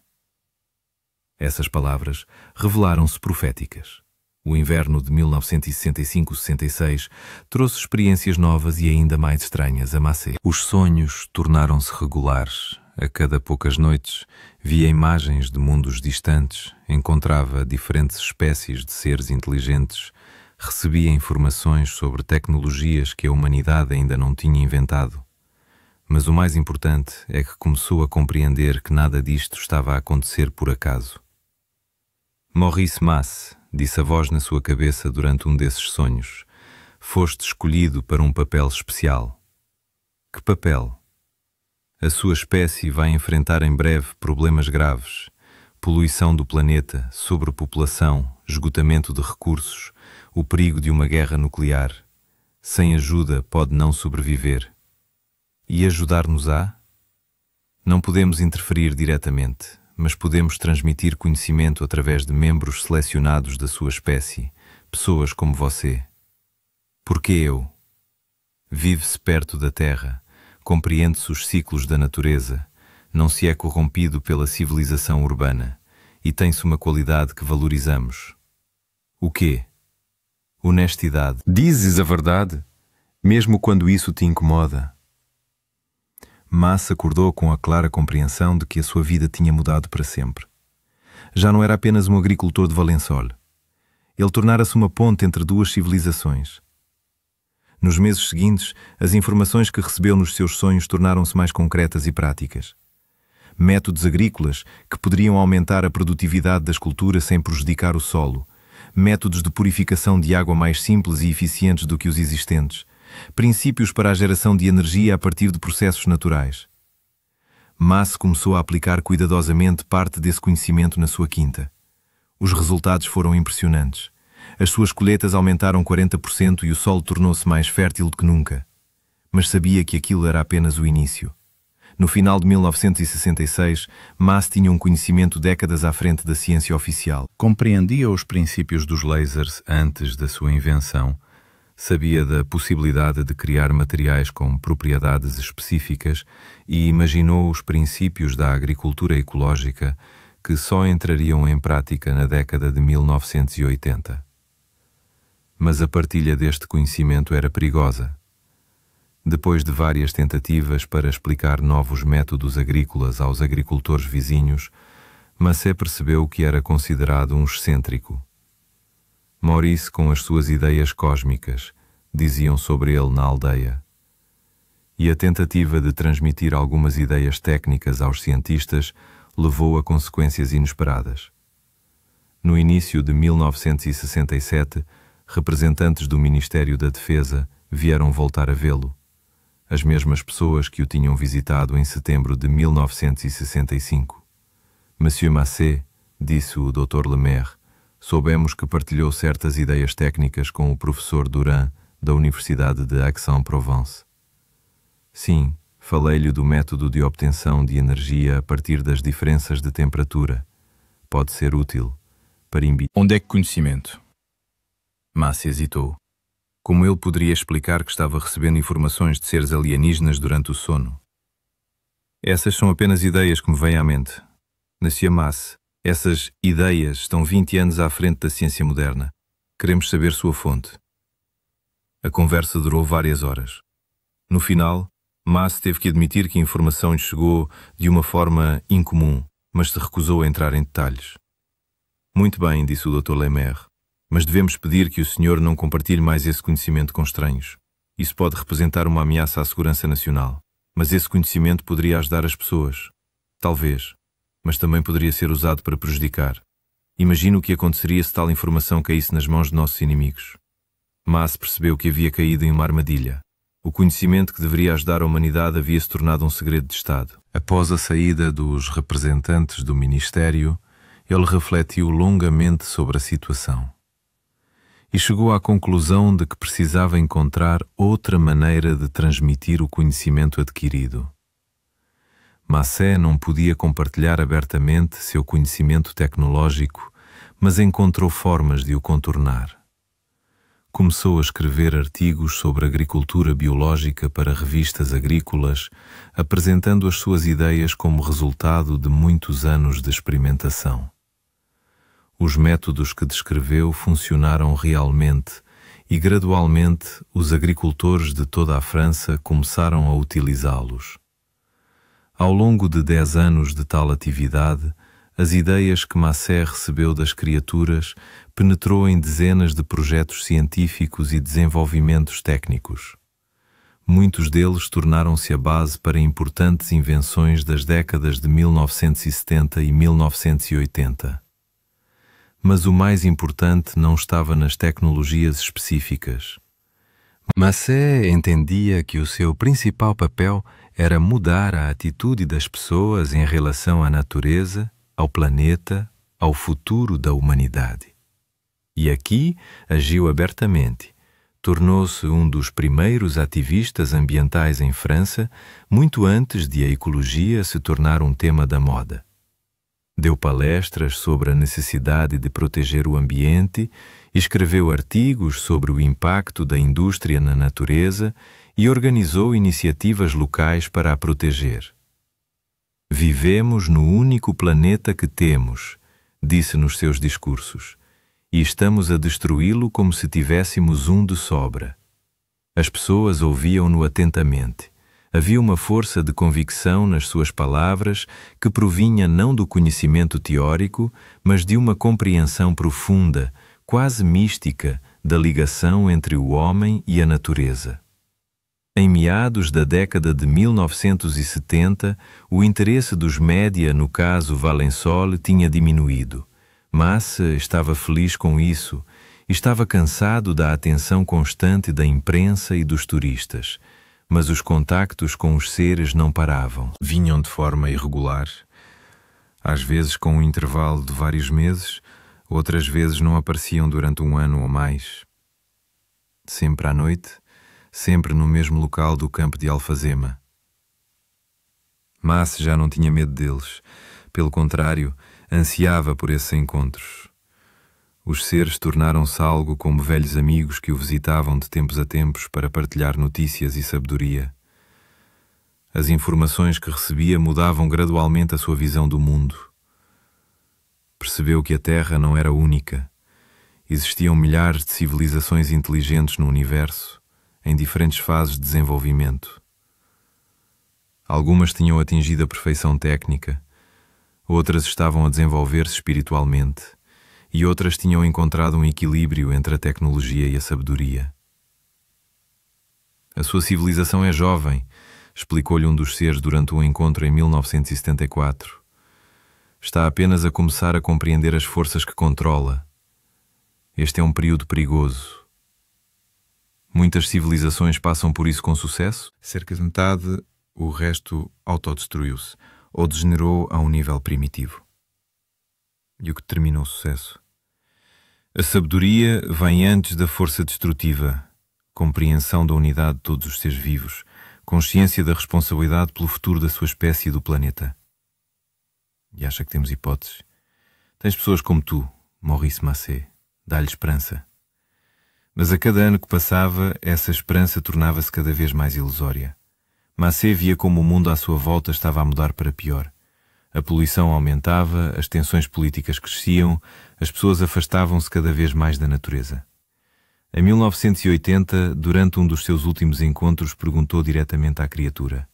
Essas palavras revelaram-se proféticas. O inverno de 1965-66 trouxe experiências novas e ainda mais estranhas a Massé. Os sonhos tornaram-se regulares. A cada poucas noites via imagens de mundos distantes, encontrava diferentes espécies de seres inteligentes, recebia informações sobre tecnologias que a humanidade ainda não tinha inventado. Mas o mais importante é que começou a compreender que nada disto estava a acontecer por acaso. Maurice Masse, disse a voz na sua cabeça durante um desses sonhos, foste escolhido para um papel especial. Que papel? A sua espécie vai enfrentar em breve problemas graves, poluição do planeta, sobrepopulação, esgotamento de recursos, o perigo de uma guerra nuclear. Sem ajuda pode não sobreviver. E ajudar-nos-á? Não podemos interferir diretamente, mas podemos transmitir conhecimento através de membros selecionados da sua espécie, pessoas como você. Porque eu? Vive-se perto da Terra, compreende-se os ciclos da natureza, não se é corrompido pela civilização urbana e tem-se uma qualidade que valorizamos. O quê? Honestidade. Dizes a verdade, mesmo quando isso te incomoda. Masse acordou com a clara compreensão de que a sua vida tinha mudado para sempre. Já não era apenas um agricultor de Valençol. Ele tornara-se uma ponte entre duas civilizações. Nos meses seguintes, as informações que recebeu nos seus sonhos tornaram-se mais concretas e práticas. Métodos agrícolas que poderiam aumentar a produtividade das culturas sem prejudicar o solo. Métodos de purificação de água mais simples e eficientes do que os existentes. Princípios para a geração de energia a partir de processos naturais. Masse começou a aplicar cuidadosamente parte desse conhecimento na sua quinta. Os resultados foram impressionantes. As suas colheitas aumentaram 40% e o solo tornou-se mais fértil do que nunca. Mas sabia que aquilo era apenas o início. No final de 1966, Masse tinha um conhecimento décadas à frente da ciência oficial. Compreendia os princípios dos lasers antes da sua invenção. Sabia da possibilidade de criar materiais com propriedades específicas e imaginou os princípios da agricultura ecológica que só entrariam em prática na década de 1980. Mas a partilha deste conhecimento era perigosa. Depois de várias tentativas para explicar novos métodos agrícolas aos agricultores vizinhos, Massé percebeu que era considerado um excêntrico. Maurice, com as suas ideias cósmicas, diziam sobre ele na aldeia. E a tentativa de transmitir algumas ideias técnicas aos cientistas levou a consequências inesperadas. No início de 1967, representantes do Ministério da Defesa vieram voltar a vê-lo. As mesmas pessoas que o tinham visitado em setembro de 1965. Monsieur Massé, disse o Dr. Lemaire, soubemos que partilhou certas ideias técnicas com o professor Durand, da Universidade de Aix-en-Provence. Sim, falei-lhe do método de obtenção de energia a partir das diferenças de temperatura. Pode ser útil para imbiber. Onde é que conhecimento? Masse hesitou. Como ele poderia explicar que estava recebendo informações de seres alienígenas durante o sono? Essas são apenas ideias que me vêm à mente. Monsieur Masse, essas ideias estão 20 anos à frente da ciência moderna. Queremos saber sua fonte. A conversa durou várias horas. No final, Masse teve que admitir que a informação lhe chegou de uma forma incomum, mas se recusou a entrar em detalhes. Muito bem, disse o Dr. Lemaire, mas devemos pedir que o senhor não compartilhe mais esse conhecimento com estranhos. Isso pode representar uma ameaça à segurança nacional, mas esse conhecimento poderia ajudar as pessoas. Talvez, mas também poderia ser usado para prejudicar. Imagine o que aconteceria se tal informação caísse nas mãos de nossos inimigos. Masse percebeu que havia caído em uma armadilha. O conhecimento que deveria ajudar a humanidade havia se tornado um segredo de Estado. Após a saída dos representantes do Ministério, ele refletiu longamente sobre a situação e chegou à conclusão de que precisava encontrar outra maneira de transmitir o conhecimento adquirido. Macé não podia compartilhar abertamente seu conhecimento tecnológico, mas encontrou formas de o contornar. Começou a escrever artigos sobre agricultura biológica para revistas agrícolas, apresentando as suas ideias como resultado de muitos anos de experimentação. Os métodos que descreveu funcionaram realmente e, gradualmente, os agricultores de toda a França começaram a utilizá-los. Ao longo de 10 anos de tal atividade, as ideias que Macé recebeu das criaturas penetrou em dezenas de projetos científicos e desenvolvimentos técnicos. Muitos deles tornaram-se a base para importantes invenções das décadas de 1970 e 1980. Mas o mais importante não estava nas tecnologias específicas. Macé entendia que o seu principal papel era mudar a atitude das pessoas em relação à natureza, ao planeta, ao futuro da humanidade. E aqui agiu abertamente. Tornou-se um dos primeiros ativistas ambientais em França, muito antes de a ecologia se tornar um tema da moda. Deu palestras sobre a necessidade de proteger o ambiente, escreveu artigos sobre o impacto da indústria na natureza e organizou iniciativas locais para a proteger. Vivemos no único planeta que temos, disse nos seus discursos, e estamos a destruí-lo como se tivéssemos um de sobra. As pessoas ouviam-no atentamente. Havia uma força de convicção nas suas palavras que provinha não do conhecimento teórico, mas de uma compreensão profunda, quase mística, da ligação entre o homem e a natureza. Em meados da década de 1970, o interesse dos média no caso Valençol tinha diminuído. Mas estava feliz com isso e estava cansado da atenção constante da imprensa e dos turistas. Mas os contactos com os seres não paravam. Vinham de forma irregular, às vezes com um intervalo de vários meses, outras vezes não apareciam durante um ano ou mais. Sempre à noite, sempre no mesmo local do campo de Alfazema. Mas já não tinha medo deles. Pelo contrário, ansiava por esses encontros. Os seres tornaram-se algo como velhos amigos que o visitavam de tempos a tempos para partilhar notícias e sabedoria. As informações que recebia mudavam gradualmente a sua visão do mundo. Percebeu que a Terra não era única. Existiam milhares de civilizações inteligentes no universo, em diferentes fases de desenvolvimento. Algumas tinham atingido a perfeição técnica, outras estavam a desenvolver-se espiritualmente, e outras tinham encontrado um equilíbrio entre a tecnologia e a sabedoria. A sua civilização é jovem, explicou-lhe um dos seres durante um encontro em 1974. Está apenas a começar a compreender as forças que controla. Este é um período perigoso. Muitas civilizações passam por isso com sucesso. Cerca de metade, o resto autodestruiu-se ou degenerou a um nível primitivo. E o que determina o sucesso? A sabedoria vem antes da força destrutiva, compreensão da unidade de todos os seres vivos, consciência da responsabilidade pelo futuro da sua espécie e do planeta. E acha que temos hipóteses? Tens pessoas como tu, Maurice Macé, dá-lhe esperança. Mas a cada ano que passava, essa esperança tornava-se cada vez mais ilusória. Macé via como o mundo à sua volta estava a mudar para pior. A poluição aumentava, as tensões políticas cresciam, as pessoas afastavam-se cada vez mais da natureza. Em 1980, durante um dos seus últimos encontros, perguntou diretamente à criatura: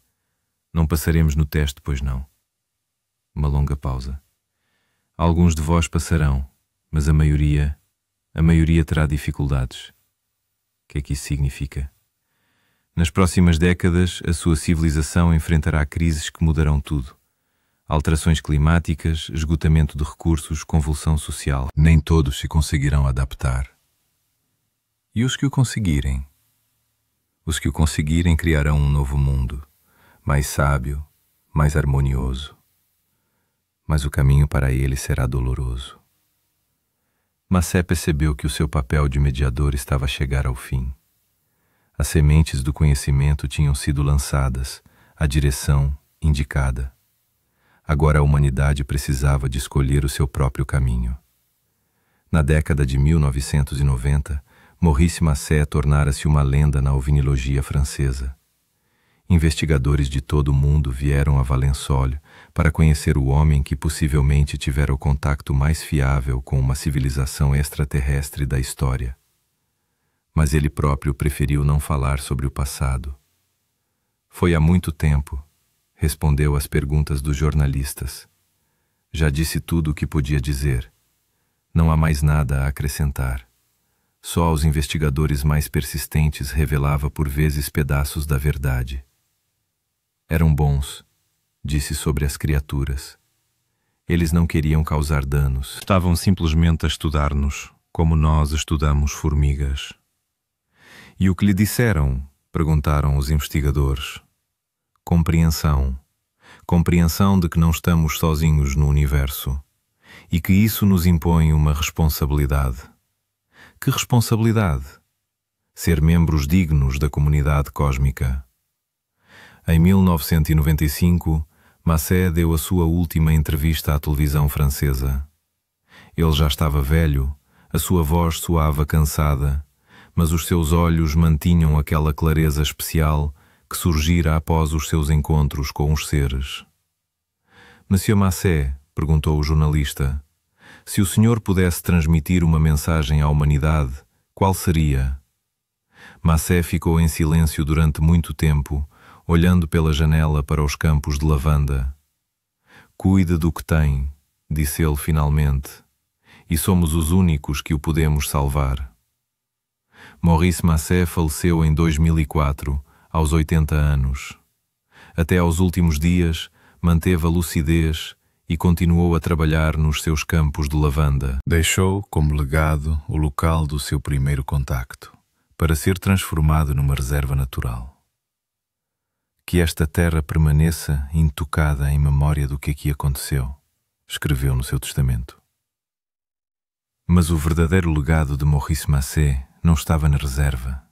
"Não passaremos no teste, pois não?" Uma longa pausa. "Alguns de vós passarão, mas a maioria terá dificuldades." O que é que isso significa? Nas próximas décadas, a sua civilização enfrentará crises que mudarão tudo. Alterações climáticas, esgotamento de recursos, convulsão social. Nem todos se conseguirão adaptar. E os que o conseguirem? Os que o conseguirem criarão um novo mundo, mais sábio, mais harmonioso. mas o caminho para ele será doloroso. Macé percebeu que o seu papel de mediador estava a chegar ao fim. As sementes do conhecimento tinham sido lançadas, a direção indicada. Agora a humanidade precisava de escolher o seu próprio caminho. Na década de 1990, Maurice Macé tornara-se uma lenda na alvinilogia francesa. Investigadores de todo o mundo vieram a Valensole para conhecer o homem que possivelmente tivera o contato mais fiável com uma civilização extraterrestre da história. Mas ele próprio preferiu não falar sobre o passado. Foi há muito tempo, respondeu às perguntas dos jornalistas. Já disse tudo o que podia dizer. Não há mais nada a acrescentar. Só aos investigadores mais persistentes revelava por vezes pedaços da verdade. Eram bons, disse sobre as criaturas. Eles não queriam causar danos. Estavam simplesmente a estudar-nos, como nós estudamos formigas. E o que lhe disseram? Perguntaram os investigadores. Compreensão. Compreensão de que não estamos sozinhos no universo e que isso nos impõe uma responsabilidade. Que responsabilidade? Ser membros dignos da comunidade cósmica. Em 1995, Macé deu a sua última entrevista à televisão francesa. Ele já estava velho, a sua voz soava cansada, mas os seus olhos mantinham aquela clareza especial que surgira após os seus encontros com os seres. Monsieur Macé, perguntou o jornalista, se o senhor pudesse transmitir uma mensagem à humanidade, qual seria? Macé ficou em silêncio durante muito tempo, olhando pela janela para os campos de lavanda. Cuide do que tem, disse ele finalmente, e somos os únicos que o podemos salvar. Maurice Macé faleceu em 2004, aos 80 anos. Até aos últimos dias, manteve a lucidez e continuou a trabalhar nos seus campos de lavanda. Deixou como legado o local do seu primeiro contacto, para ser transformado numa reserva natural. Que esta terra permaneça intocada em memória do que aqui aconteceu, escreveu no seu testamento. Mas o verdadeiro legado de Maurice Macé não estava na reserva,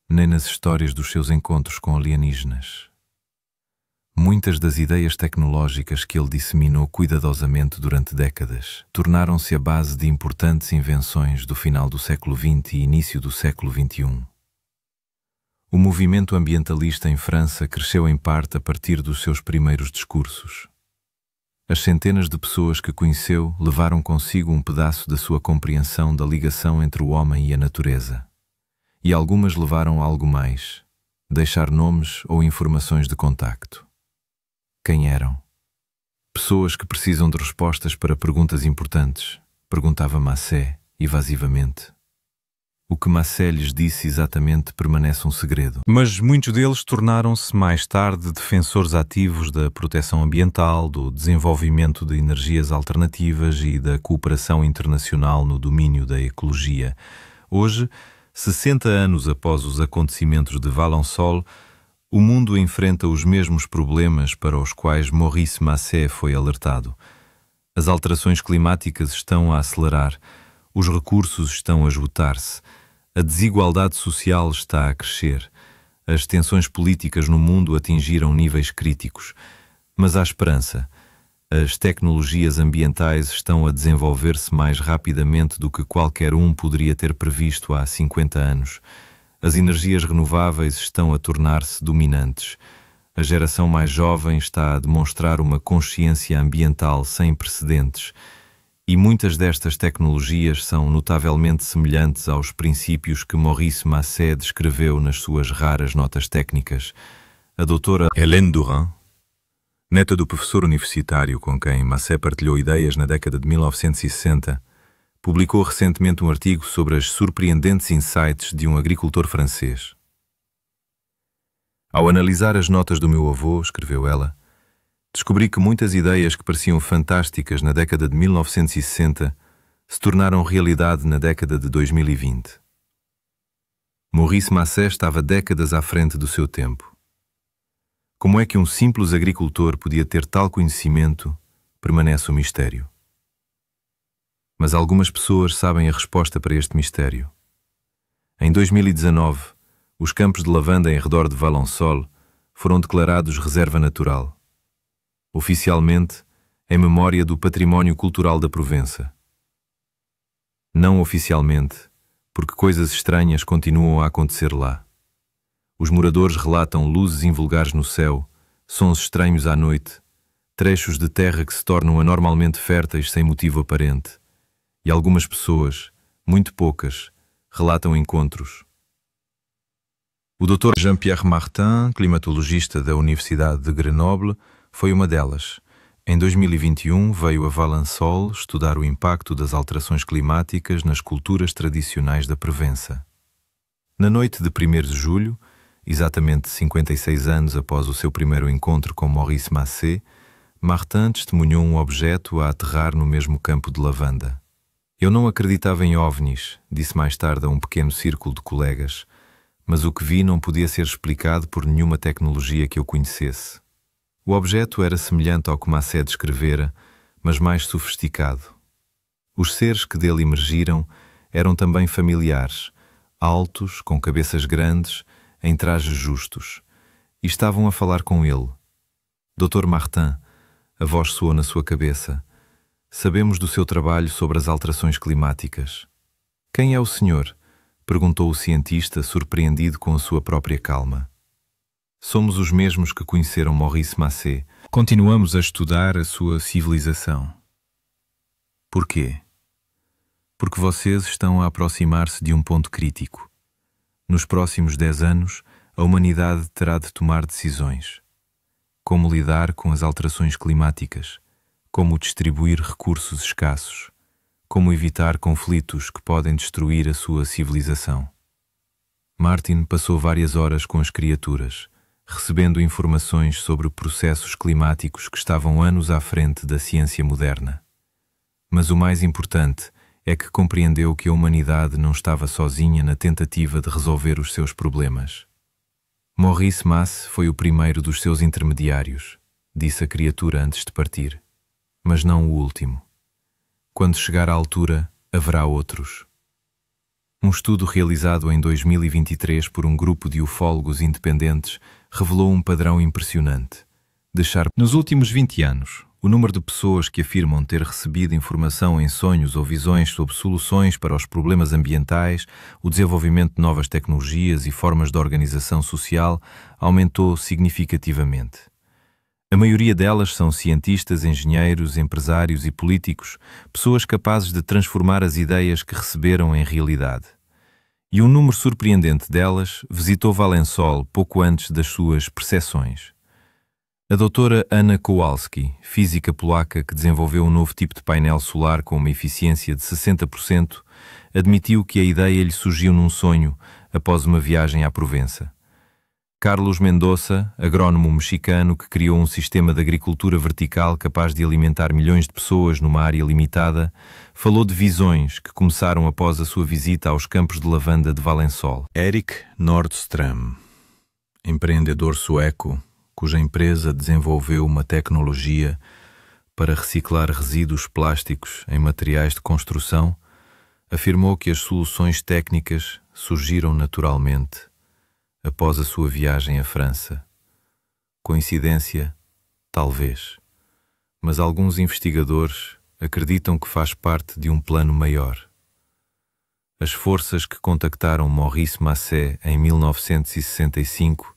nem nas histórias dos seus encontros com alienígenas. Muitas das ideias tecnológicas que ele disseminou cuidadosamente durante décadas tornaram-se a base de importantes invenções do final do século XX e início do século XXI. O movimento ambientalista em França cresceu em parte a partir dos seus primeiros discursos. As centenas de pessoas que conheceu levaram consigo um pedaço da sua compreensão da ligação entre o homem e a natureza. E algumas levaram algo mais, deixar nomes ou informações de contacto. Quem eram? Pessoas que precisam de respostas para perguntas importantes, perguntava Macé, evasivamente. O que Macé lhes disse exatamente permanece um segredo. Mas muitos deles tornaram-se mais tarde defensores ativos da proteção ambiental, do desenvolvimento de energias alternativas e da cooperação internacional no domínio da ecologia. Hoje, 60 anos após os acontecimentos de Valensole, o mundo enfrenta os mesmos problemas para os quais Maurice Macé foi alertado. As alterações climáticas estão a acelerar, os recursos estão a esgotar-se, a desigualdade social está a crescer, as tensões políticas no mundo atingiram níveis críticos. Mas há esperança. As tecnologias ambientais estão a desenvolver-se mais rapidamente do que qualquer um poderia ter previsto há 50 anos. As energias renováveis estão a tornar-se dominantes. A geração mais jovem está a demonstrar uma consciência ambiental sem precedentes. E muitas destas tecnologias são notavelmente semelhantes aos princípios que Maurice Macé descreveu nas suas raras notas técnicas. A doutora Hélène Durand, neta do professor universitário com quem Macé partilhou ideias na década de 1960, publicou recentemente um artigo sobre as surpreendentes insights de um agricultor francês. Ao analisar as notas do meu avô, escreveu ela, descobri que muitas ideias que pareciam fantásticas na década de 1960 se tornaram realidade na década de 2020. Maurice Macé estava décadas à frente do seu tempo. Como é que um simples agricultor podia ter tal conhecimento, permanece o mistério. Mas algumas pessoas sabem a resposta para este mistério. Em 2019, os campos de lavanda em redor de Valensole foram declarados reserva natural. Oficialmente, em memória do património cultural da Provença. Não oficialmente, porque coisas estranhas continuam a acontecer lá. Os moradores relatam luzes invulgares no céu, sons estranhos à noite, trechos de terra que se tornam anormalmente férteis sem motivo aparente. E algumas pessoas, muito poucas, relatam encontros. O Dr. Jean-Pierre Martin, climatologista da Universidade de Grenoble, foi uma delas. Em 2021 veio a Valensole estudar o impacto das alterações climáticas nas culturas tradicionais da Provença. Na noite de 1º de julho, exatamente 56 anos após o seu primeiro encontro com Maurice Massé, Martin testemunhou um objeto a aterrar no mesmo campo de lavanda. Eu não acreditava em OVNIs, disse mais tarde a um pequeno círculo de colegas, mas o que vi não podia ser explicado por nenhuma tecnologia que eu conhecesse. O objeto era semelhante ao que Massé descrevera, mas mais sofisticado. Os seres que dele emergiram eram também familiares, altos, com cabeças grandes, em trajes justos, e estavam a falar com ele. Dr. Martin, a voz soou na sua cabeça. Sabemos do seu trabalho sobre as alterações climáticas. Quem é o senhor? Perguntou o cientista, surpreendido com a sua própria calma. Somos os mesmos que conheceram Maurice Massé. Continuamos a estudar a sua civilização. Porquê? Porque vocês estão a aproximar-se de um ponto crítico. Nos próximos 10 anos, a humanidade terá de tomar decisões. Como lidar com as alterações climáticas, como distribuir recursos escassos, como evitar conflitos que podem destruir a sua civilização. Martin passou várias horas com as criaturas, recebendo informações sobre processos climáticos que estavam anos à frente da ciência moderna. Mas o mais importante é que compreendeu que a humanidade não estava sozinha na tentativa de resolver os seus problemas. Maurice Massé foi o primeiro dos seus intermediários, disse a criatura antes de partir, mas não o último. Quando chegar à altura, haverá outros. Um estudo realizado em 2023 por um grupo de ufólogos independentes revelou um padrão impressionante. Nos últimos 20 anos, o número de pessoas que afirmam ter recebido informação em sonhos ou visões sobre soluções para os problemas ambientais, o desenvolvimento de novas tecnologias e formas de organização social aumentou significativamente. A maioria delas são cientistas, engenheiros, empresários e políticos, pessoas capazes de transformar as ideias que receberam em realidade. E um número surpreendente delas visitou Valensole pouco antes das suas percepções. A doutora Anna Kowalski, física polaca que desenvolveu um novo tipo de painel solar com uma eficiência de 60%, admitiu que a ideia lhe surgiu num sonho após uma viagem à Provença. Carlos Mendoza, agrónomo mexicano que criou um sistema de agricultura vertical capaz de alimentar milhões de pessoas numa área limitada, falou de visões que começaram após a sua visita aos campos de lavanda de Valensole. Erik Nordström, empreendedor sueco, cuja empresa desenvolveu uma tecnologia para reciclar resíduos plásticos em materiais de construção, afirmou que as soluções técnicas surgiram naturalmente após a sua viagem à França. Coincidência? Talvez. Mas alguns investigadores acreditam que faz parte de um plano maior. As forças que contactaram Maurice Massé em 1965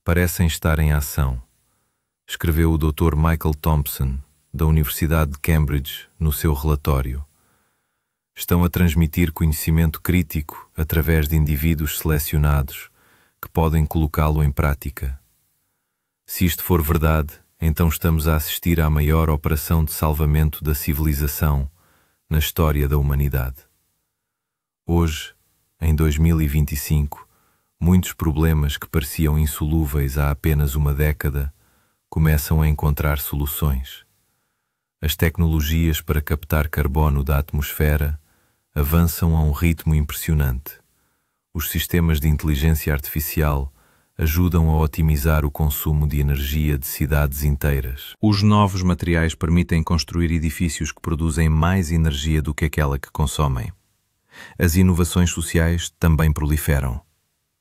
parecem estar em ação, escreveu o Dr. Michael Thompson, da Universidade de Cambridge, no seu relatório. Estão a transmitir conhecimento crítico através de indivíduos selecionados que podem colocá-lo em prática. Se isto for verdade, então estamos a assistir à maior operação de salvamento da civilização na história da humanidade. Hoje, em 2025, muitos problemas que pareciam insolúveis há apenas uma década começam a encontrar soluções. As tecnologias para captar carbono da atmosfera avançam a um ritmo impressionante. Os sistemas de inteligência artificial ajudam a otimizar o consumo de energia de cidades inteiras. Os novos materiais permitem construir edifícios que produzem mais energia do que aquela que consomem. As inovações sociais também proliferam.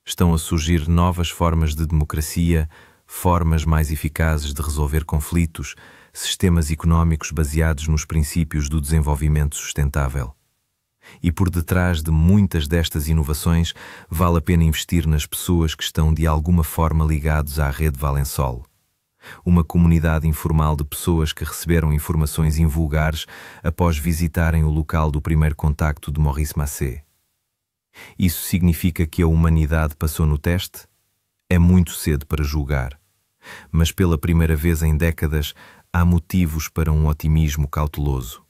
Estão a surgir novas formas de democracia, formas mais eficazes de resolver conflitos, sistemas económicos baseados nos princípios do desenvolvimento sustentável. E por detrás de muitas destas inovações, vale a pena investir nas pessoas que estão de alguma forma ligados à rede Valensol. Uma comunidade informal de pessoas que receberam informações invulgares após visitarem o local do primeiro contacto de Maurice Macé. Isso significa que a humanidade passou no teste? É muito cedo para julgar. Mas pela primeira vez em décadas, há motivos para um otimismo cauteloso.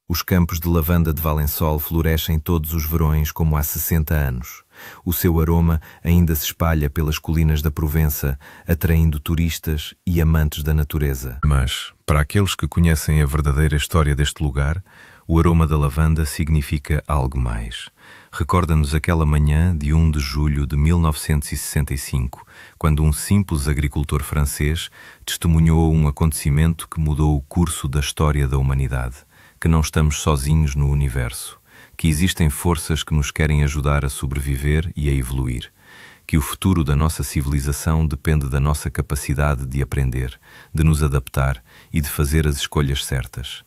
Os campos de lavanda de Valensol florescem todos os verões como há 60 anos. O seu aroma ainda se espalha pelas colinas da Provença, atraindo turistas e amantes da natureza. Mas, para aqueles que conhecem a verdadeira história deste lugar, o aroma da lavanda significa algo mais. Recorda-nos aquela manhã de 1 de julho de 1965, quando um simples agricultor francês testemunhou um acontecimento que mudou o curso da história da humanidade. Que não estamos sozinhos no universo, que existem forças que nos querem ajudar a sobreviver e a evoluir, que o futuro da nossa civilização depende da nossa capacidade de aprender, de nos adaptar e de fazer as escolhas certas.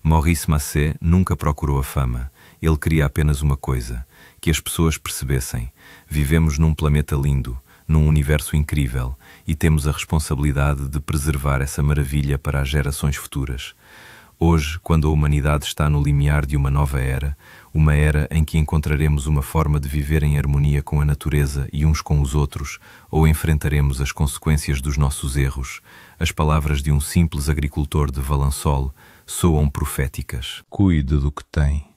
Maurice Macé nunca procurou a fama, ele queria apenas uma coisa, que as pessoas percebessem: vivemos num planeta lindo, num universo incrível, e temos a responsabilidade de preservar essa maravilha para as gerações futuras. Hoje, quando a humanidade está no limiar de uma nova era, uma era em que encontraremos uma forma de viver em harmonia com a natureza e uns com os outros, ou enfrentaremos as consequências dos nossos erros, as palavras de um simples agricultor de Valensol soam proféticas. Cuide do que tem.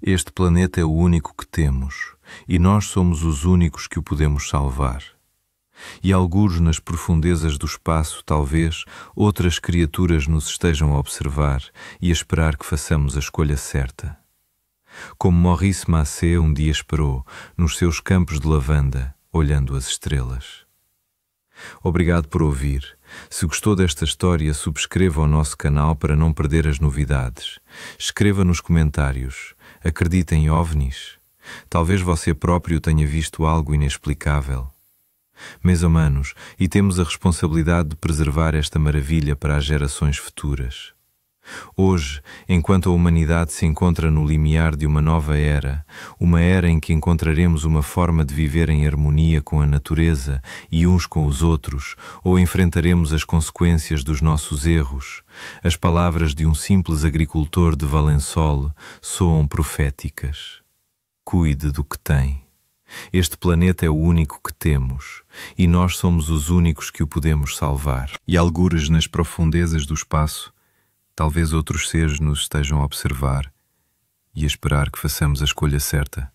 Este planeta é o único que temos, e nós somos os únicos que o podemos salvar. E algures nas profundezas do espaço, talvez, outras criaturas nos estejam a observar e a esperar que façamos a escolha certa. Como Maurice Macé um dia esperou, nos seus campos de lavanda, olhando as estrelas. Obrigado por ouvir. Se gostou desta história, subscreva o nosso canal para não perder as novidades. Escreva nos comentários. Acredita em OVNIs? Talvez você próprio tenha visto algo inexplicável. Meus humanos, e temos a responsabilidade de preservar esta maravilha para as gerações futuras. Hoje, enquanto a humanidade se encontra no limiar de uma nova era, uma era em que encontraremos uma forma de viver em harmonia com a natureza e uns com os outros, ou enfrentaremos as consequências dos nossos erros, as palavras de um simples agricultor de Valensol soam proféticas. Cuide do que tem. Este planeta é o único que temos, e nós somos os únicos que o podemos salvar. E algures nas profundezas do espaço, talvez outros seres nos estejam a observar e a esperar que façamos a escolha certa.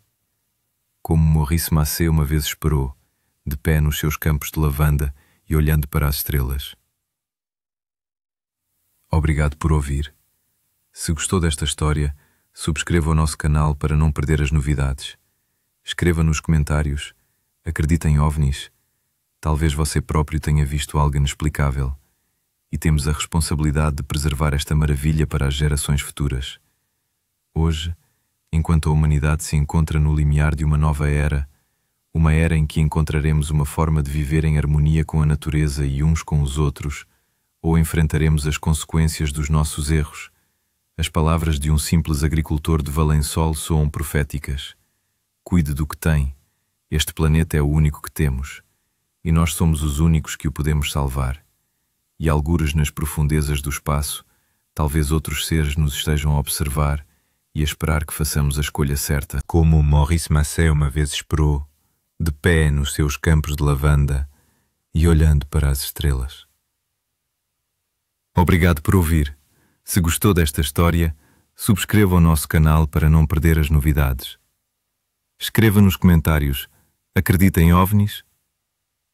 Como Maurice Macé uma vez esperou, de pé nos seus campos de lavanda e olhando para as estrelas. Obrigado por ouvir. Se gostou desta história, subscreva o nosso canal para não perder as novidades. Escreva nos comentários. Acredita em OVNIs? Talvez você próprio tenha visto algo inexplicável. E temos a responsabilidade de preservar esta maravilha para as gerações futuras. Hoje, enquanto a humanidade se encontra no limiar de uma nova era, uma era em que encontraremos uma forma de viver em harmonia com a natureza e uns com os outros, ou enfrentaremos as consequências dos nossos erros, as palavras de um simples agricultor de Valensol soam proféticas. Cuide do que tem. Este planeta é o único que temos, e nós somos os únicos que o podemos salvar. E algures nas profundezas do espaço, talvez outros seres nos estejam a observar e a esperar que façamos a escolha certa. Como Maurice Macé uma vez esperou, de pé nos seus campos de lavanda e olhando para as estrelas. Obrigado por ouvir. Se gostou desta história, subscreva o nosso canal para não perder as novidades. Escreva nos comentários. Acredita em OVNIs?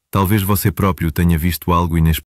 Talvez você próprio tenha visto algo inexplicável.